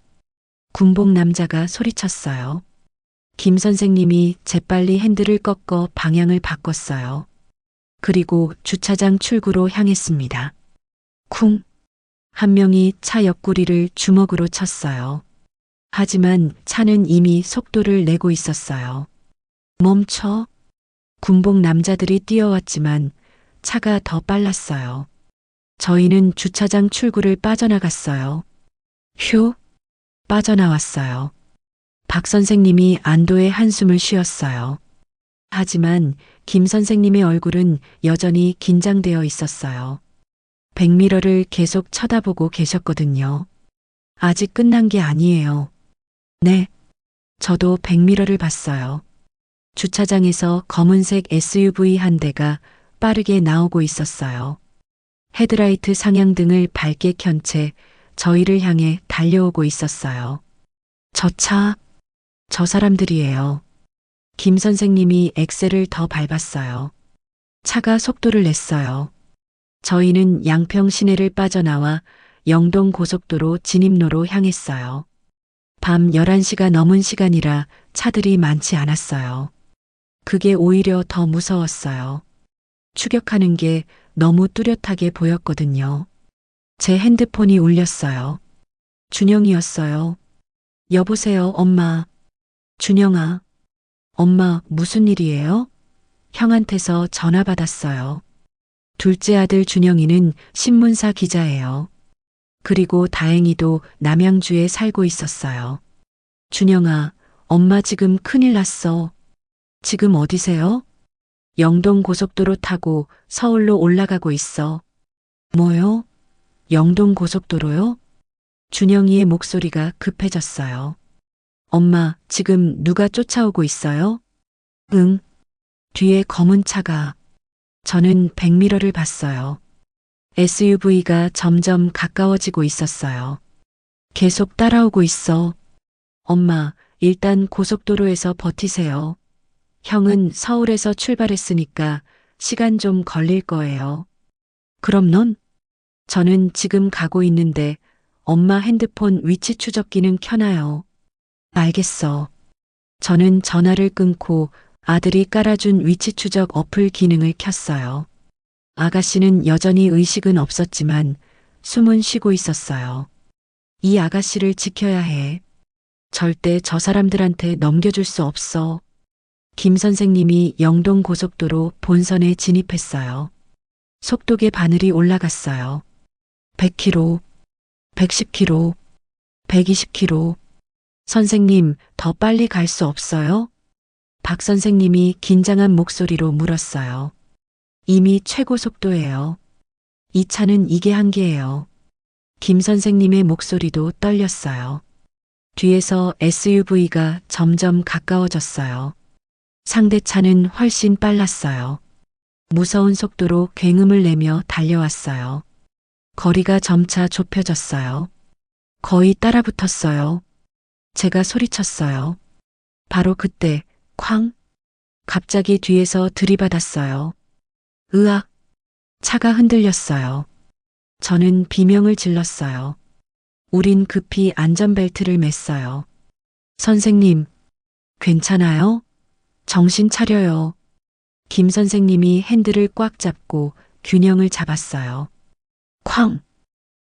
군복 남자가 소리쳤어요. 김 선생님이 재빨리 핸들을 꺾어 방향을 바꿨어요. 그리고 주차장 출구로 향했습니다. 쿵! 한 명이 차 옆구리를 주먹으로 쳤어요. 하지만 차는 이미 속도를 내고 있었어요. 멈춰! 군복 남자들이 뛰어왔지만 차가 더 빨랐어요. 저희는 주차장 출구를 빠져나갔어요. 휴! 빠져나왔어요. 박 선생님이 안도의 한숨을 쉬었어요. 하지만 김 선생님의 얼굴은 여전히 긴장되어 있었어요. 백미러를 계속 쳐다보고 계셨거든요. 아직 끝난 게 아니에요. 네. 저도 백미러를 봤어요. 주차장에서 검은색 SUV 한 대가 빠르게 나오고 있었어요. 헤드라이트 상향등을 밝게 켠 채 저희를 향해 달려오고 있었어요. 저 사람들이에요. 김 선생님이 엑셀을 더 밟았어요. 차가 속도를 냈어요. 저희는 양평 시내를 빠져나와 영동 고속도로 진입로로 향했어요. 밤 11시가 넘은 시간이라 차들이 많지 않았어요. 그게 오히려 더 무서웠어요. 추격하는 게 너무 뚜렷하게 보였거든요. 제 핸드폰이 울렸어요. 준영이었어요. 여보세요, 엄마. 준영아. 엄마, 무슨 일이에요? 형한테서 전화 받았어요. 둘째 아들 준영이는 신문사 기자예요. 그리고 다행히도 남양주에 살고 있었어요. 준영아, 엄마 지금 큰일 났어. 지금 어디세요? 영동 고속도로 타고 서울로 올라가고 있어. 뭐요? 영동 고속도로요? 준영이의 목소리가 급해졌어요. 엄마, 지금 누가 쫓아오고 있어요? 응. 뒤에 검은 차가. 저는 백미러를 봤어요. SUV가 점점 가까워지고 있었어요. 계속 따라오고 있어. 엄마, 일단 고속도로에서 버티세요. 형은 서울에서 출발했으니까 시간 좀 걸릴 거예요. 그럼 넌? 저는 지금 가고 있는데 엄마 핸드폰 위치 추적기는 켜놔요. 알겠어. 저는 전화를 끊고 아들이 깔아준 위치 추적 어플 기능을 켰어요. 아가씨는 여전히 의식은 없었지만 숨은 쉬고 있었어요. 이 아가씨를 지켜야 해. 절대 저 사람들한테 넘겨줄 수 없어. 김 선생님이 영동 고속도로 본선에 진입했어요. 속도계 바늘이 올라갔어요. 100km, 110km, 120km. 선생님, 더 빨리 갈 수 없어요? 박 선생님이 긴장한 목소리로 물었어요. 이미 최고 속도예요. 이 차는 이게 한계예요. 김 선생님의 목소리도 떨렸어요. 뒤에서 SUV가 점점 가까워졌어요. 상대 차는 훨씬 빨랐어요. 무서운 속도로 굉음을 내며 달려왔어요. 거리가 점차 좁혀졌어요. 거의 따라붙었어요. 제가 소리쳤어요. 바로 그때 쾅! 갑자기 뒤에서 들이받았어요. 으악! 차가 흔들렸어요. 저는 비명을 질렀어요. 우린 급히 안전벨트를 맸어요. 선생님, 괜찮아요? 정신 차려요. 김 선생님이 핸들을 꽉 잡고 균형을 잡았어요. 쾅!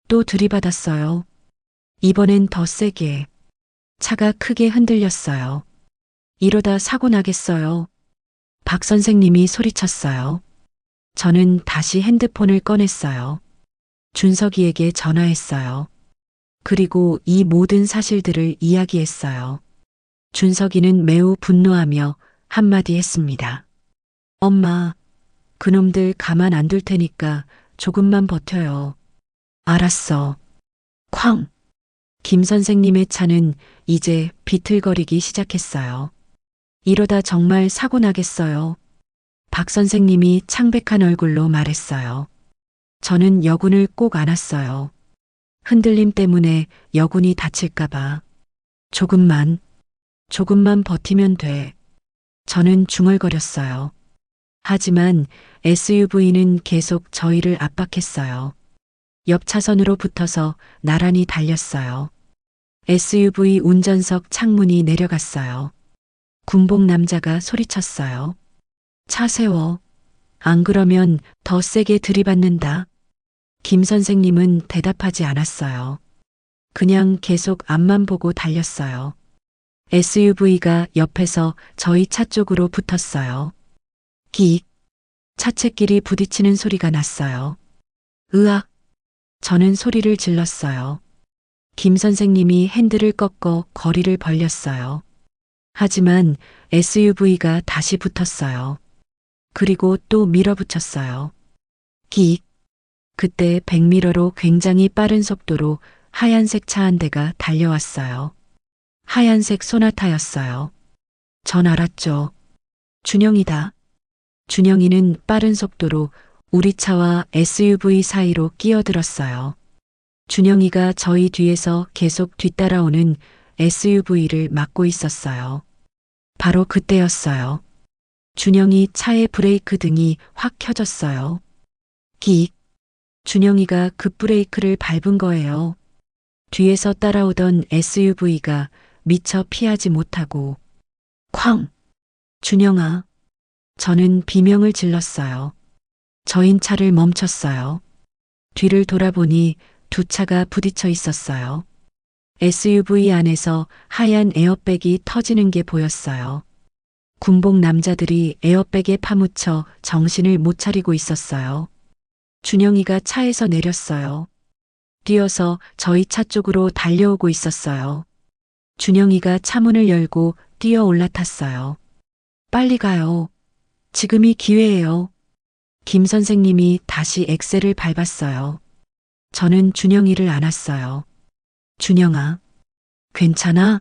또 들이받았어요. 이번엔 더 세게. 차가 크게 흔들렸어요. 이러다 사고 나겠어요. 박 선생님이 소리쳤어요. 저는 다시 핸드폰을 꺼냈어요. 준석이에게 전화했어요. 그리고 이 모든 사실들을 이야기했어요. 준석이는 매우 분노하며 한마디 했습니다. 엄마, 그놈들 가만 안 둘 테니까 조금만 버텨요. 알았어. 쾅! 김 선생님의 차는 이제 비틀거리기 시작했어요. 이러다 정말 사고 나겠어요. 박 선생님이 창백한 얼굴로 말했어요. 저는 여군을 꼭 안았어요. 흔들림 때문에 여군이 다칠까봐. 조금만 버티면 돼. 저는 중얼거렸어요. 하지만 SUV는 계속 저희를 압박했어요. 옆 차선으로 붙어서 나란히 달렸어요. SUV 운전석 창문이 내려갔어요. 군복 남자가 소리쳤어요. 차 세워. 안 그러면 더 세게 들이받는다. 김 선생님은 대답하지 않았어요. 그냥 계속 앞만 보고 달렸어요. SUV가 옆에서 저희 차 쪽으로 붙었어요. 기 차체끼리 부딪히는 소리가 났어요. 으악! 저는 소리를 질렀어요. 김 선생님이 핸들을 꺾어 거리를 벌렸어요. 하지만 SUV가 다시 붙었어요. 그리고 또 밀어붙였어요. 기 그때 백미러로 굉장히 빠른 속도로 하얀색 차 한 대가 달려왔어요. 하얀색 소나타였어요. 전 알았죠. 준영이다. 준영이는 빠른 속도로 우리 차와 SUV 사이로 끼어들었어요. 준영이가 저희 뒤에서 계속 뒤따라오는 SUV를 막고 있었어요. 바로 그때였어요. 준영이 차의 브레이크 등이 확 켜졌어요. 기 준영이가 급브레이크를 밟은 거예요. 뒤에서 따라오던 SUV가 미처 피하지 못하고 쾅! 준영아. 저는 비명을 질렀어요. 저인 차를 멈췄어요. 뒤를 돌아보니 두 차가 부딪혀 있었어요. SUV 안에서 하얀 에어백이 터지는 게 보였어요. 군복 남자들이 에어백에 파묻혀 정신을 못 차리고 있었어요. 준영이가 차에서 내렸어요. 뛰어서 저희 차 쪽으로 달려오고 있었어요. 준영이가 차문을 열고 뛰어 올라탔어요. 빨리 가요. 지금이 기회예요. 김 선생님이 다시 엑셀을 밟았어요. 저는 준영이를 안았어요. 준영아, 괜찮아?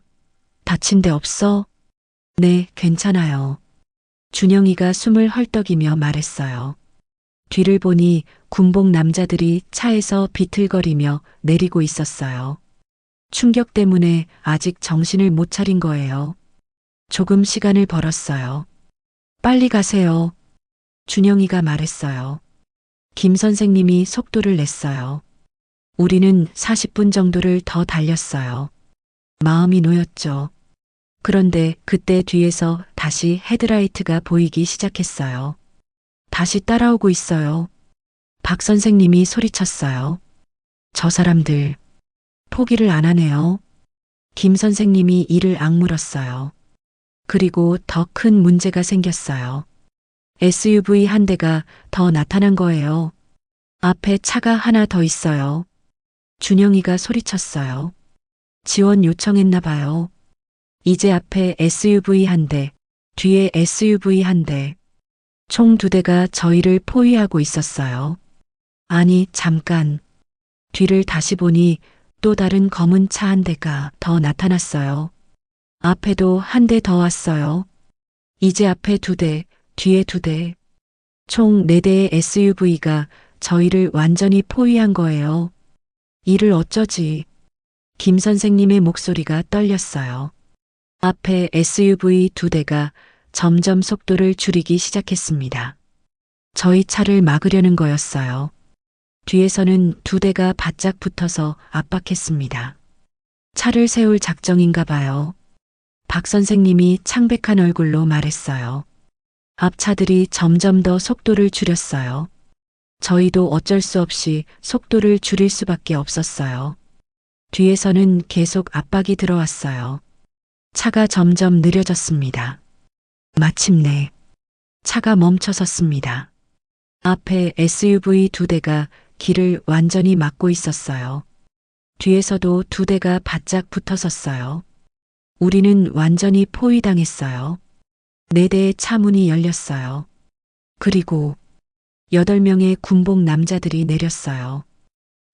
다친 데 없어? 네, 괜찮아요. 준영이가 숨을 헐떡이며 말했어요. 뒤를 보니 군복 남자들이 차에서 비틀거리며 내리고 있었어요. 충격 때문에 아직 정신을 못 차린 거예요. 조금 시간을 벌었어요. 빨리 가세요. 준영이가 말했어요. 김 선생님이 속도를 냈어요. 우리는 40분 정도를 더 달렸어요. 마음이 놓였죠. 그런데 그때 뒤에서 다시 헤드라이트가 보이기 시작했어요. 다시 따라오고 있어요. 박 선생님이 소리쳤어요. 저 사람들 포기를 안 하네요. 김 선생님이 이를 악물었어요. 그리고 더 큰 문제가 생겼어요. SUV 한 대가 더 나타난 거예요. 앞에 차가 하나 더 있어요. 준영이가 소리쳤어요. 지원 요청했나 봐요. 이제 앞에 SUV 한 대, 뒤에 SUV 한 대, 총 2대가 저희를 포위하고 있었어요. 아니, 잠깐. 뒤를 다시 보니 또 다른 검은 차 한 대가 더 나타났어요. 앞에도 한 대 더 왔어요. 이제 앞에 2대, 뒤에 2대. 총 4대의 SUV가 저희를 완전히 포위한 거예요. 이를 어쩌지? 김 선생님의 목소리가 떨렸어요. 앞에 SUV 2대가 점점 속도를 줄이기 시작했습니다. 저희 차를 막으려는 거였어요. 뒤에서는 2대가 바짝 붙어서 압박했습니다. 차를 세울 작정인가 봐요. 박 선생님이 창백한 얼굴로 말했어요. 앞차들이 점점 더 속도를 줄였어요. 저희도 어쩔 수 없이 속도를 줄일 수밖에 없었어요. 뒤에서는 계속 압박이 들어왔어요. 차가 점점 느려졌습니다. 마침내 차가 멈춰섰습니다. 앞에 SUV 2대가 길을 완전히 막고 있었어요. 뒤에서도 2대가 바짝 붙어섰어요. 우리는 완전히 포위당했어요. 4대의 차 문이 열렸어요. 그리고 8명의 군복 남자들이 내렸어요.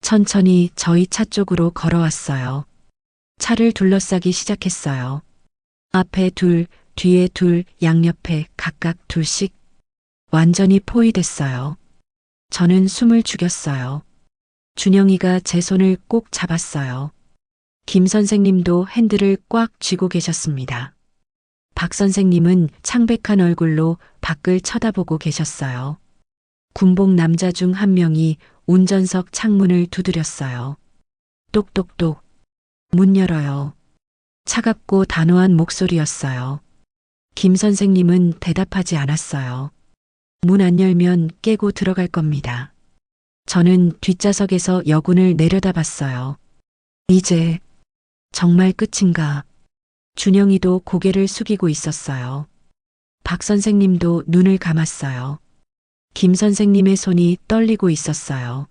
천천히 저희 차 쪽으로 걸어왔어요. 차를 둘러싸기 시작했어요. 앞에 2, 뒤에 2, 양옆에 각각 2씩. 완전히 포위됐어요. 저는 숨을 죽였어요. 준영이가 제 손을 꼭 잡았어요. 김 선생님도 핸들을 꽉 쥐고 계셨습니다. 박 선생님은 창백한 얼굴로 밖을 쳐다보고 계셨어요. 군복 남자 중 한 명이 운전석 창문을 두드렸어요. 똑똑똑. 문 열어요. 차갑고 단호한 목소리였어요. 김 선생님은 대답하지 않았어요. 문 안 열면 깨고 들어갈 겁니다. 저는 뒷좌석에서 여군을 내려다봤어요. 이제 정말 끝인가? 준영이도 고개를 숙이고 있었어요. 박 선생님도 눈을 감았어요. 김 선생님의 손이 떨리고 있었어요.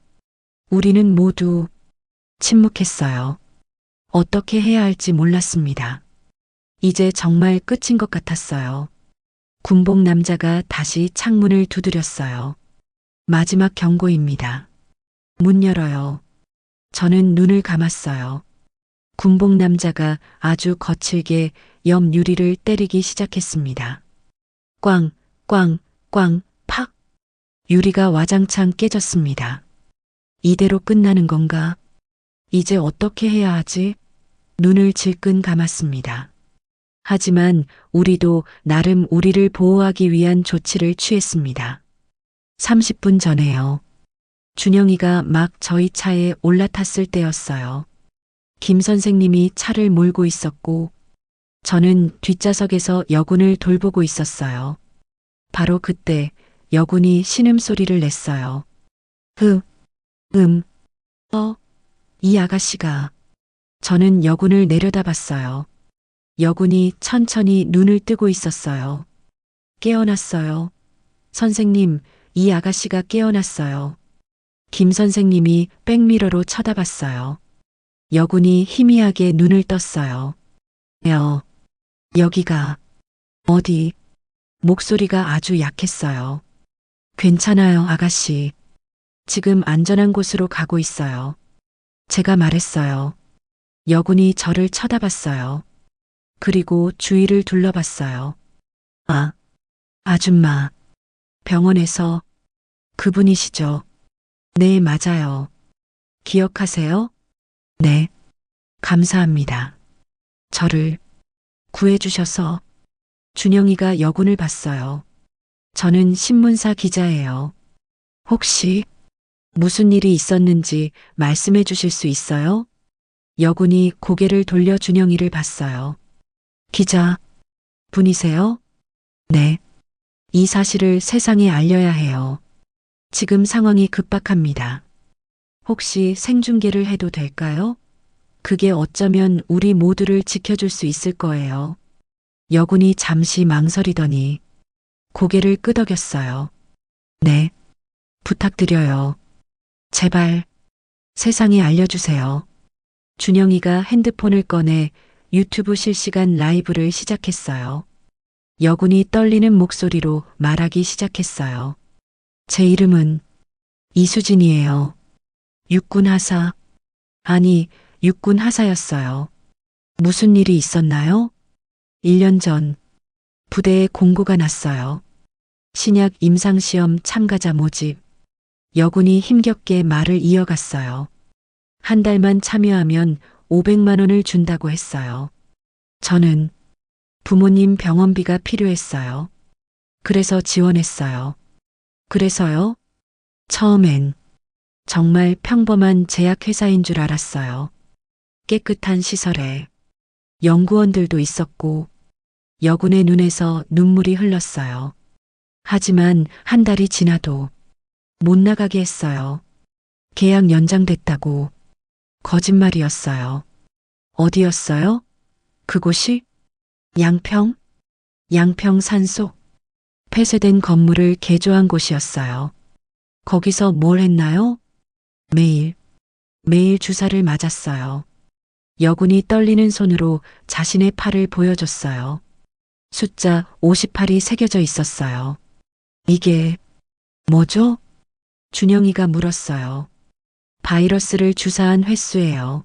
우리는 모두 침묵했어요. 어떻게 해야 할지 몰랐습니다. 이제 정말 끝인 것 같았어요. 군복 남자가 다시 창문을 두드렸어요. 마지막 경고입니다. 문 열어요. 저는 눈을 감았어요. 군복 남자가 아주 거칠게 옆 유리를 때리기 시작했습니다. 꽝, 꽝, 꽝, 팍. 유리가 와장창 깨졌습니다. 이대로 끝나는 건가? 이제 어떻게 해야 하지? 눈을 질끈 감았습니다. 하지만 우리도 나름 우리를 보호하기 위한 조치를 취했습니다. 30분 전에요. 준영이가 막 저희 차에 올라탔을 때였어요. 김 선생님이 차를 몰고 있었고 저는 뒷좌석에서 여군을 돌보고 있었어요. 바로 그때 여군이 신음소리를 냈어요. 이 아가씨가. 저는 여군을 내려다봤어요. 여군이 천천히 눈을 뜨고 있었어요. 깨어났어요. 선생님, 이 아가씨가 깨어났어요. 김 선생님이 백미러로 쳐다봤어요. 여군이 희미하게 눈을 떴어요. 여기가 어디? 목소리가 아주 약했어요. 괜찮아요, 아가씨. 지금 안전한 곳으로 가고 있어요. 제가 말했어요. 여군이 저를 쳐다봤어요. 그리고 주위를 둘러봤어요. 아줌마. 병원에서 그분이시죠? 네, 맞아요. 기억하세요? 네. 감사합니다. 저를 구해주셔서. 준영이가 여군을 봤어요. 저는 신문사 기자예요. 혹시 무슨 일이 있었는지 말씀해 주실 수 있어요? 여군이 고개를 돌려 준영이를 봤어요. 기자 분이세요? 네. 이 사실을 세상에 알려야 해요. 지금 상황이 급박합니다. 혹시 생중계를 해도 될까요? 그게 어쩌면 우리 모두를 지켜줄 수 있을 거예요. 여군이 잠시 망설이더니 고개를 끄덕였어요. 네. 부탁드려요. 제발 세상에 알려주세요. 준영이가 핸드폰을 꺼내 유튜브 실시간 라이브를 시작했어요. 여군이 떨리는 목소리로 말하기 시작했어요. 제 이름은 이수진이에요. 육군 하사. 아니, 육군 하사였어요. 무슨 일이 있었나요? 1년 전 부대에 공고가 났어요. 신약 임상시험 참가자 모집. 여군이 힘겹게 말을 이어갔어요. 한 달만 참여하면 500만 원을 준다고 했어요. 저는 부모님 병원비가 필요했어요. 그래서 지원했어요. 그래서요? 처음엔 정말 평범한 제약회사인 줄 알았어요. 깨끗한 시설에 연구원들도 있었고 여군의 눈에서 눈물이 흘렀어요. 하지만 한 달이 지나도 못 나가게 했어요. 계약 연장됐다고. 거짓말이었어요. 어디였어요? 그곳이? 양평? 양평 산속. 폐쇄된 건물을 개조한 곳이었어요. 거기서 뭘 했나요? 매일 주사를 맞았어요. 여군이 떨리는 손으로 자신의 팔을 보여줬어요. 숫자 58이 새겨져 있었어요. 이게 뭐죠? 준영이가 물었어요. 바이러스를 주사한 횟수예요.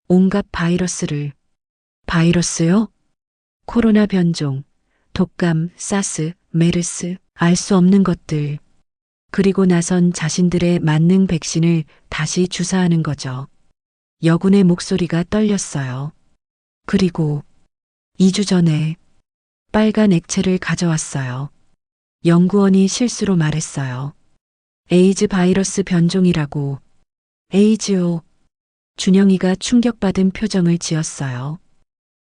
온갖 바이러스를. 바이러스요? 코로나 변종, 독감, 사스, 메르스, 알 수 없는 것들. 그리고 나선 자신들의 만능 백신을 다시 주사하는 거죠. 여군의 목소리가 떨렸어요. 그리고 2주 전에 빨간 액체를 가져왔어요. 연구원이 실수로 말했어요. 에이즈 바이러스 변종이라고. 에이즈요. 준영이가 충격받은 표정을 지었어요.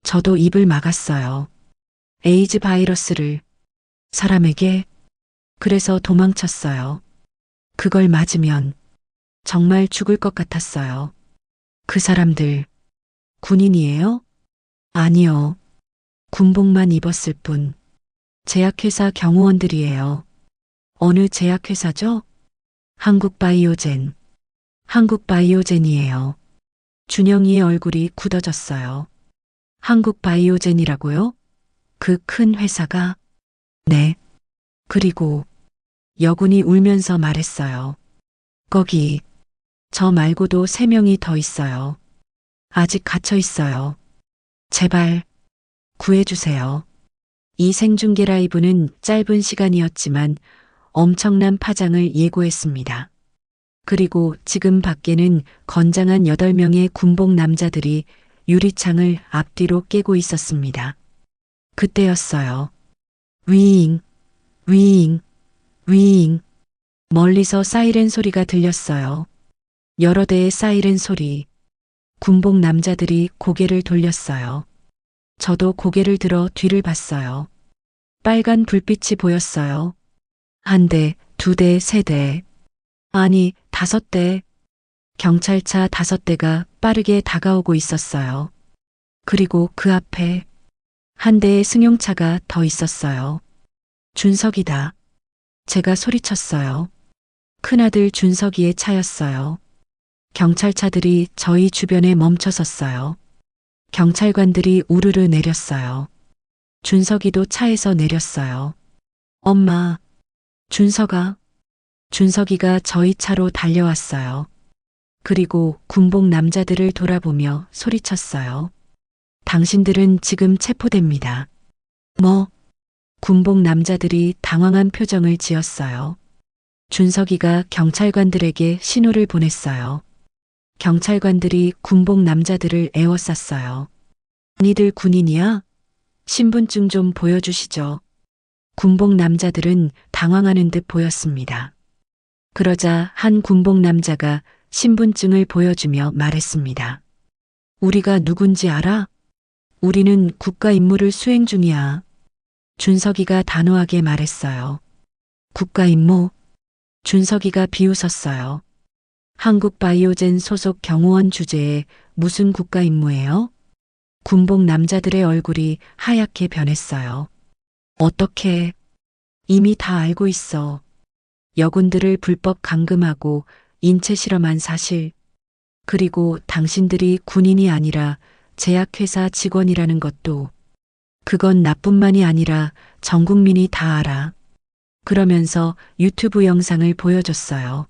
저도 입을 막았어요. 에이즈 바이러스를 사람에게 그래서 도망쳤어요. 그걸 맞으면 정말 죽을 것 같았어요. 그 사람들 군인이에요? 아니요. 군복만 입었을 뿐. 제약회사 경호원들이에요. 어느 제약회사죠? 한국바이오젠. 한국바이오젠이에요. 준영이의 얼굴이 굳어졌어요. 한국바이오젠이라고요? 그 큰 회사가? 네. 그리고 여군이 울면서 말했어요. 거기 저 말고도 3명이 더 있어요. 아직 갇혀 있어요. 제발 구해주세요. 이 생중계 라이브는 짧은 시간이었지만 엄청난 파장을 예고했습니다. 그리고 지금 밖에는 건장한 8명의 군복 남자들이 유리창을 앞뒤로 깨고 있었습니다. 그때였어요. 위잉, 위잉, 위잉. 멀리서 사이렌 소리가 들렸어요. 여러 대의 사이렌 소리. 군복 남자들이 고개를 돌렸어요. 저도 고개를 들어 뒤를 봤어요. 빨간 불빛이 보였어요. 1대, 2대, 3대. 아니, 5대. 경찰차 5대가 빠르게 다가오고 있었어요. 그리고 그 앞에 1대의 승용차가 더 있었어요. 준석이다. 제가 소리쳤어요. 큰아들 준석이의 차였어요. 경찰차들이 저희 주변에 멈춰섰어요. 경찰관들이 우르르 내렸어요. 준석이도 차에서 내렸어요. 엄마, 준석아. 준석이가 저희 차로 달려왔어요. 그리고 군복 남자들을 돌아보며 소리쳤어요. 당신들은 지금 체포됩니다. 뭐? 군복 남자들이 당황한 표정을 지었어요. 준석이가 경찰관들에게 신호를 보냈어요. 경찰관들이 군복 남자들을 에워쌌어요. 니들 군인이야? 신분증 좀 보여주시죠. 군복 남자들은 당황하는 듯 보였습니다. 그러자 한 군복 남자가 신분증을 보여주며 말했습니다. 우리가 누군지 알아? 우리는 국가 임무를 수행 중이야. 준석이가 단호하게 말했어요. 국가 임무? 준석이가 비웃었어요. 한국바이오젠 소속 경호원 주제에 무슨 국가 임무예요? 군복 남자들의 얼굴이 하얗게 변했어요. 어떻게? 이미 다 알고 있어. 여군들을 불법 감금하고 인체 실험한 사실. 그리고 당신들이 군인이 아니라 제약회사 직원이라는 것도. 그건 나뿐만이 아니라 전 국민이 다 알아. 그러면서 유튜브 영상을 보여줬어요.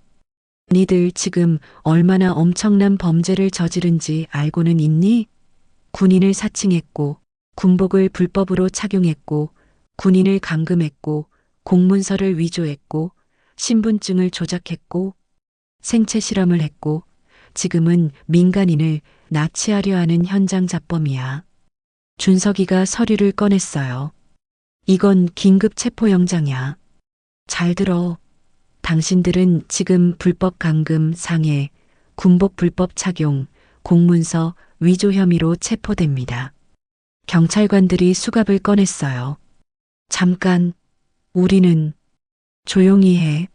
니들 지금 얼마나 엄청난 범죄를 저지른지 알고는 있니? 군인을 사칭했고, 군복을 불법으로 착용했고, 군인을 감금했고, 공문서를 위조했고, 신분증을 조작했고, 생체 실험을 했고, 지금은 민간인을 납치하려 하는 현장 잡범이야. 준석이가 서류를 꺼냈어요. 이건 긴급 체포영장이야. 잘 들어. 당신들은 지금 불법 감금, 상해, 군복 불법 착용, 공문서 위조 혐의로 체포됩니다. 경찰관들이 수갑을 꺼냈어요. 잠깐, 우리는 조용히 해.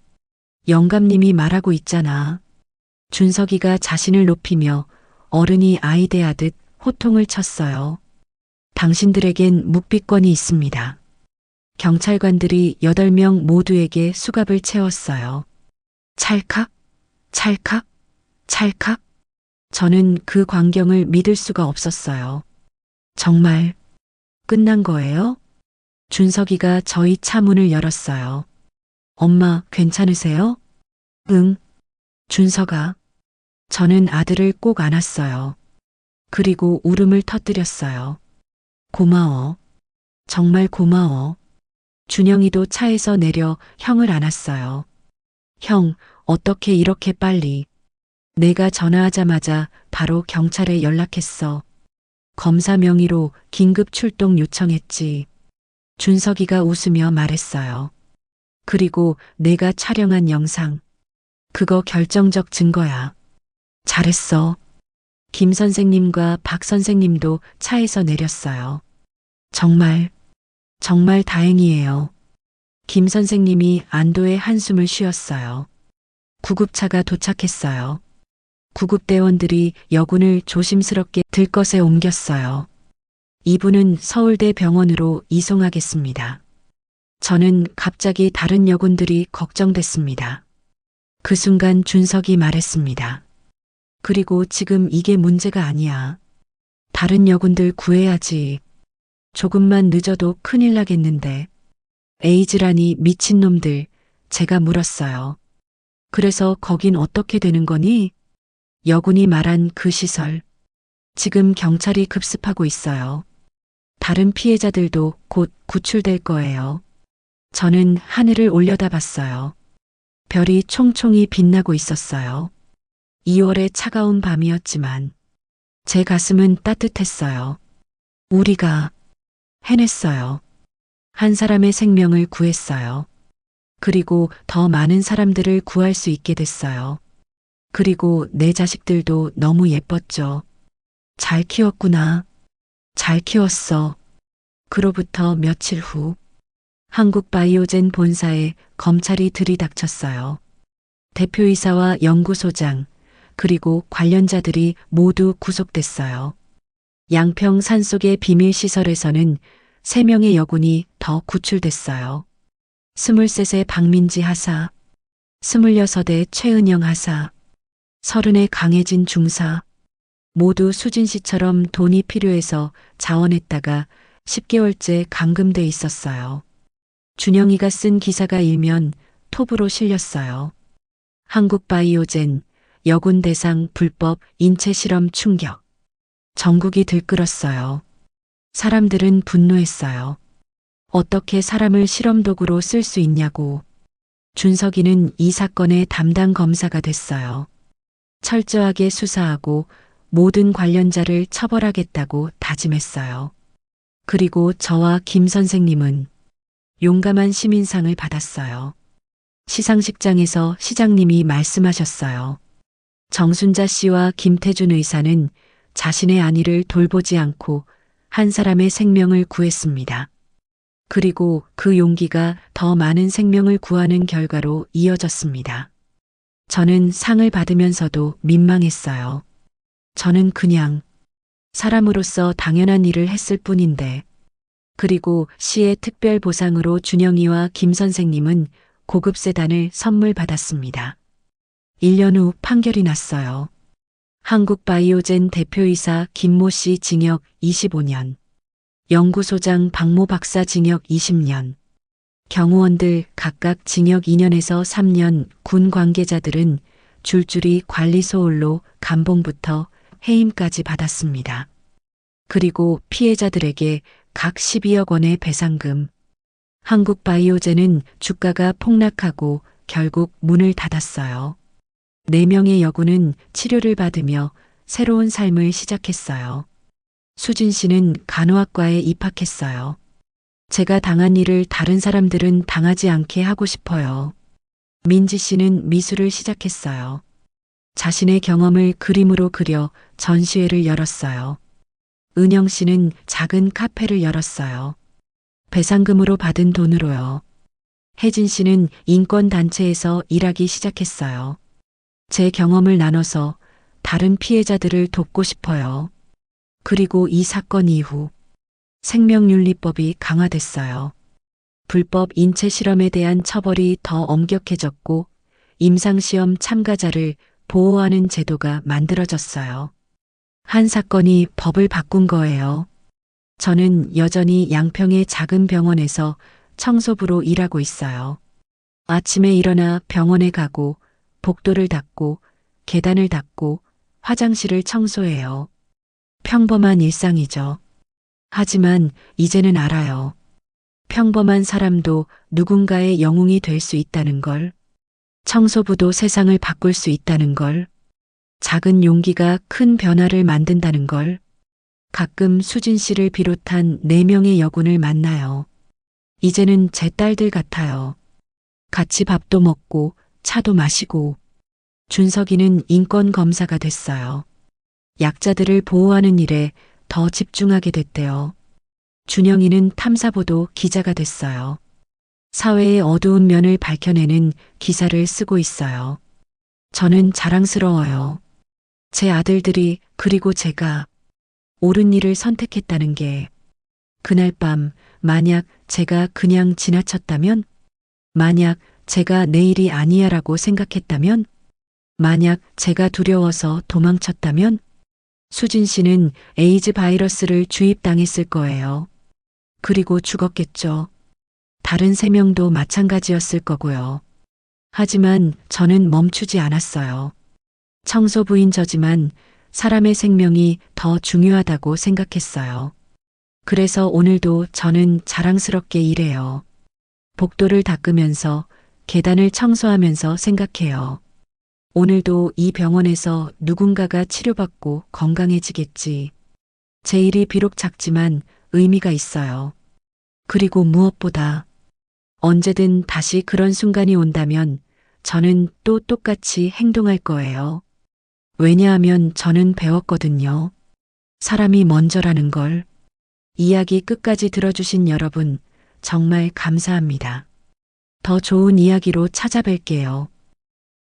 영감님이 말하고 있잖아. 준석이가 자신을 높이며 어른이 아이 대하듯 호통을 쳤어요. 당신들에겐 묵비권이 있습니다. 경찰관들이 8명 모두에게 수갑을 채웠어요. 찰칵, 찰칵, 찰칵. 저는 그 광경을 믿을 수가 없었어요. 정말 끝난 거예요? 준석이가 저희 차 문을 열었어요. 엄마, 괜찮으세요? 응. 준석아. 저는 아들을 꼭 안았어요. 그리고 울음을 터뜨렸어요. 고마워. 정말 고마워. 준영이도 차에서 내려 형을 안았어요. 형, 어떻게 이렇게 빨리? 내가 전화하자마자 바로 경찰에 연락했어. 검사 명의로 긴급 출동 요청했지. 준석이가 웃으며 말했어요. 그리고 내가 촬영한 영상. 그거 결정적 증거야. 잘했어. 김 선생님과 박 선생님도 차에서 내렸어요. 정말 정말 다행이에요. 김 선생님이 안도의 한숨을 쉬었어요. 구급차가 도착했어요. 구급대원들이 여군을 조심스럽게 들것에 옮겼어요. 이분은 서울대 병원으로 이송하겠습니다. 저는 갑자기 다른 여군들이 걱정됐습니다. 그 순간 준석이 말했습니다. 그리고 지금 이게 문제가 아니야. 다른 여군들 구해야지. 조금만 늦어도 큰일 나겠는데. 에이즈라니 미친놈들, 제가 물었어요. 그래서 거긴 어떻게 되는 거니? 여군이 말한 그 시설. 지금 경찰이 급습하고 있어요. 다른 피해자들도 곧 구출될 거예요. 저는 하늘을 올려다봤어요. 별이 총총히 빛나고 있었어요. 2월의 차가운 밤이었지만 제 가슴은 따뜻했어요. 우리가 해냈어요. 한 사람의 생명을 구했어요. 그리고 더 많은 사람들을 구할 수 있게 됐어요. 그리고 내 자식들도 너무 예뻤죠. 잘 키웠구나. 잘 키웠어. 그로부터 며칠 후 한국바이오젠 본사에 검찰이 들이닥쳤어요. 대표이사와 연구소장 그리고 관련자들이 모두 구속됐어요. 양평 산속의 비밀시설에서는 3명의 여군이 더 구출됐어요. 23의 박민지 하사, 26의 최은영 하사, 30의 강혜진 중사, 모두 수진 씨처럼 돈이 필요해서 자원했다가 10개월째 감금돼 있었어요. 준영이가 쓴 기사가 일면 톱으로 실렸어요. 한국바이오젠 여군 대상 불법 인체 실험 충격. 전국이 들끓었어요. 사람들은 분노했어요. 어떻게 사람을 실험 도구로 쓸 수 있냐고. 준석이는 이 사건의 담당 검사가 됐어요. 철저하게 수사하고 모든 관련자를 처벌하겠다고 다짐했어요. 그리고 저와 김 선생님은 용감한 시민상을 받았어요. 시상식장에서 시장님이 말씀하셨어요. 정순자 씨와 김태준 의사는 자신의 아이를 돌보지 않고 한 사람의 생명을 구했습니다. 그리고 그 용기가 더 많은 생명을 구하는 결과로 이어졌습니다. 저는 상을 받으면서도 민망했어요. 저는 그냥 사람으로서 당연한 일을 했을 뿐인데. 그리고 시의 특별 보상으로 준영이와 김 선생님은 고급 세단을 선물 받았습니다. 1년 후 판결이 났어요. 한국바이오젠 대표이사 김모 씨 징역 25년, 연구소장 박모 박사 징역 20년, 경호원들 각각 징역 2년에서 3년, 군 관계자들은 줄줄이 관리소홀로 감봉부터 해임까지 받았습니다. 그리고 피해자들에게 각 12억 원의 배상금. 한국바이오젠은 주가가 폭락하고 결국 문을 닫았어요. 4명의 여군은 치료를 받으며 새로운 삶을 시작했어요. 수진 씨는 간호학과에 입학했어요. 제가 당한 일을 다른 사람들은 당하지 않게 하고 싶어요. 민지 씨는 미술을 시작했어요. 자신의 경험을 그림으로 그려 전시회를 열었어요. 은영 씨는 작은 카페를 열었어요. 배상금으로 받은 돈으로요. 혜진 씨는 인권단체에서 일하기 시작했어요. 제 경험을 나눠서 다른 피해자들을 돕고 싶어요. 그리고 이 사건 이후 생명윤리법이 강화됐어요. 불법 인체 실험에 대한 처벌이 더 엄격해졌고 임상시험 참가자를 보호하는 제도가 만들어졌어요. 한 사건이 법을 바꾼 거예요. 저는 여전히 양평의 작은 병원에서 청소부로 일하고 있어요. 아침에 일어나 병원에 가고 복도를 닦고 계단을 닦고 화장실을 청소해요. 평범한 일상이죠. 하지만 이제는 알아요. 평범한 사람도 누군가의 영웅이 될 수 있다는 걸. 청소부도 세상을 바꿀 수 있다는 걸. 작은 용기가 큰 변화를 만든다는 걸. 가끔 수진 씨를 비롯한 4명의 여군을 만나요. 이제는 제 딸들 같아요. 같이 밥도 먹고 차도 마시고. 준석이는 인권검사가 됐어요. 약자들을 보호하는 일에 더 집중하게 됐대요. 준영이는 탐사보도 기자가 됐어요. 사회의 어두운 면을 밝혀내는 기사를 쓰고 있어요. 저는 자랑스러워요. 제 아들들이 그리고 제가 옳은 일을 선택했다는 게 그날 밤 만약 제가 그냥 지나쳤다면 만약 제가 내일이 아니야라고 생각했다면 만약 제가 두려워서 도망쳤다면 수진 씨는 에이즈 바이러스를 주입당했을 거예요. 그리고 죽었겠죠. 다른 3명도 마찬가지였을 거고요. 하지만 저는 멈추지 않았어요. 청소부인 저지만 사람의 생명이 더 중요하다고 생각했어요. 그래서 오늘도 저는 자랑스럽게 일해요. 복도를 닦으면서 계단을 청소하면서 생각해요. 오늘도 이 병원에서 누군가가 치료받고 건강해지겠지. 제 일이 비록 작지만 의미가 있어요. 그리고 무엇보다 언제든 다시 그런 순간이 온다면 저는 또 똑같이 행동할 거예요. 왜냐하면 저는 배웠거든요. 사람이 먼저라는 걸. 이야기 끝까지 들어주신 여러분, 정말 감사합니다. 더 좋은 이야기로 찾아뵐게요.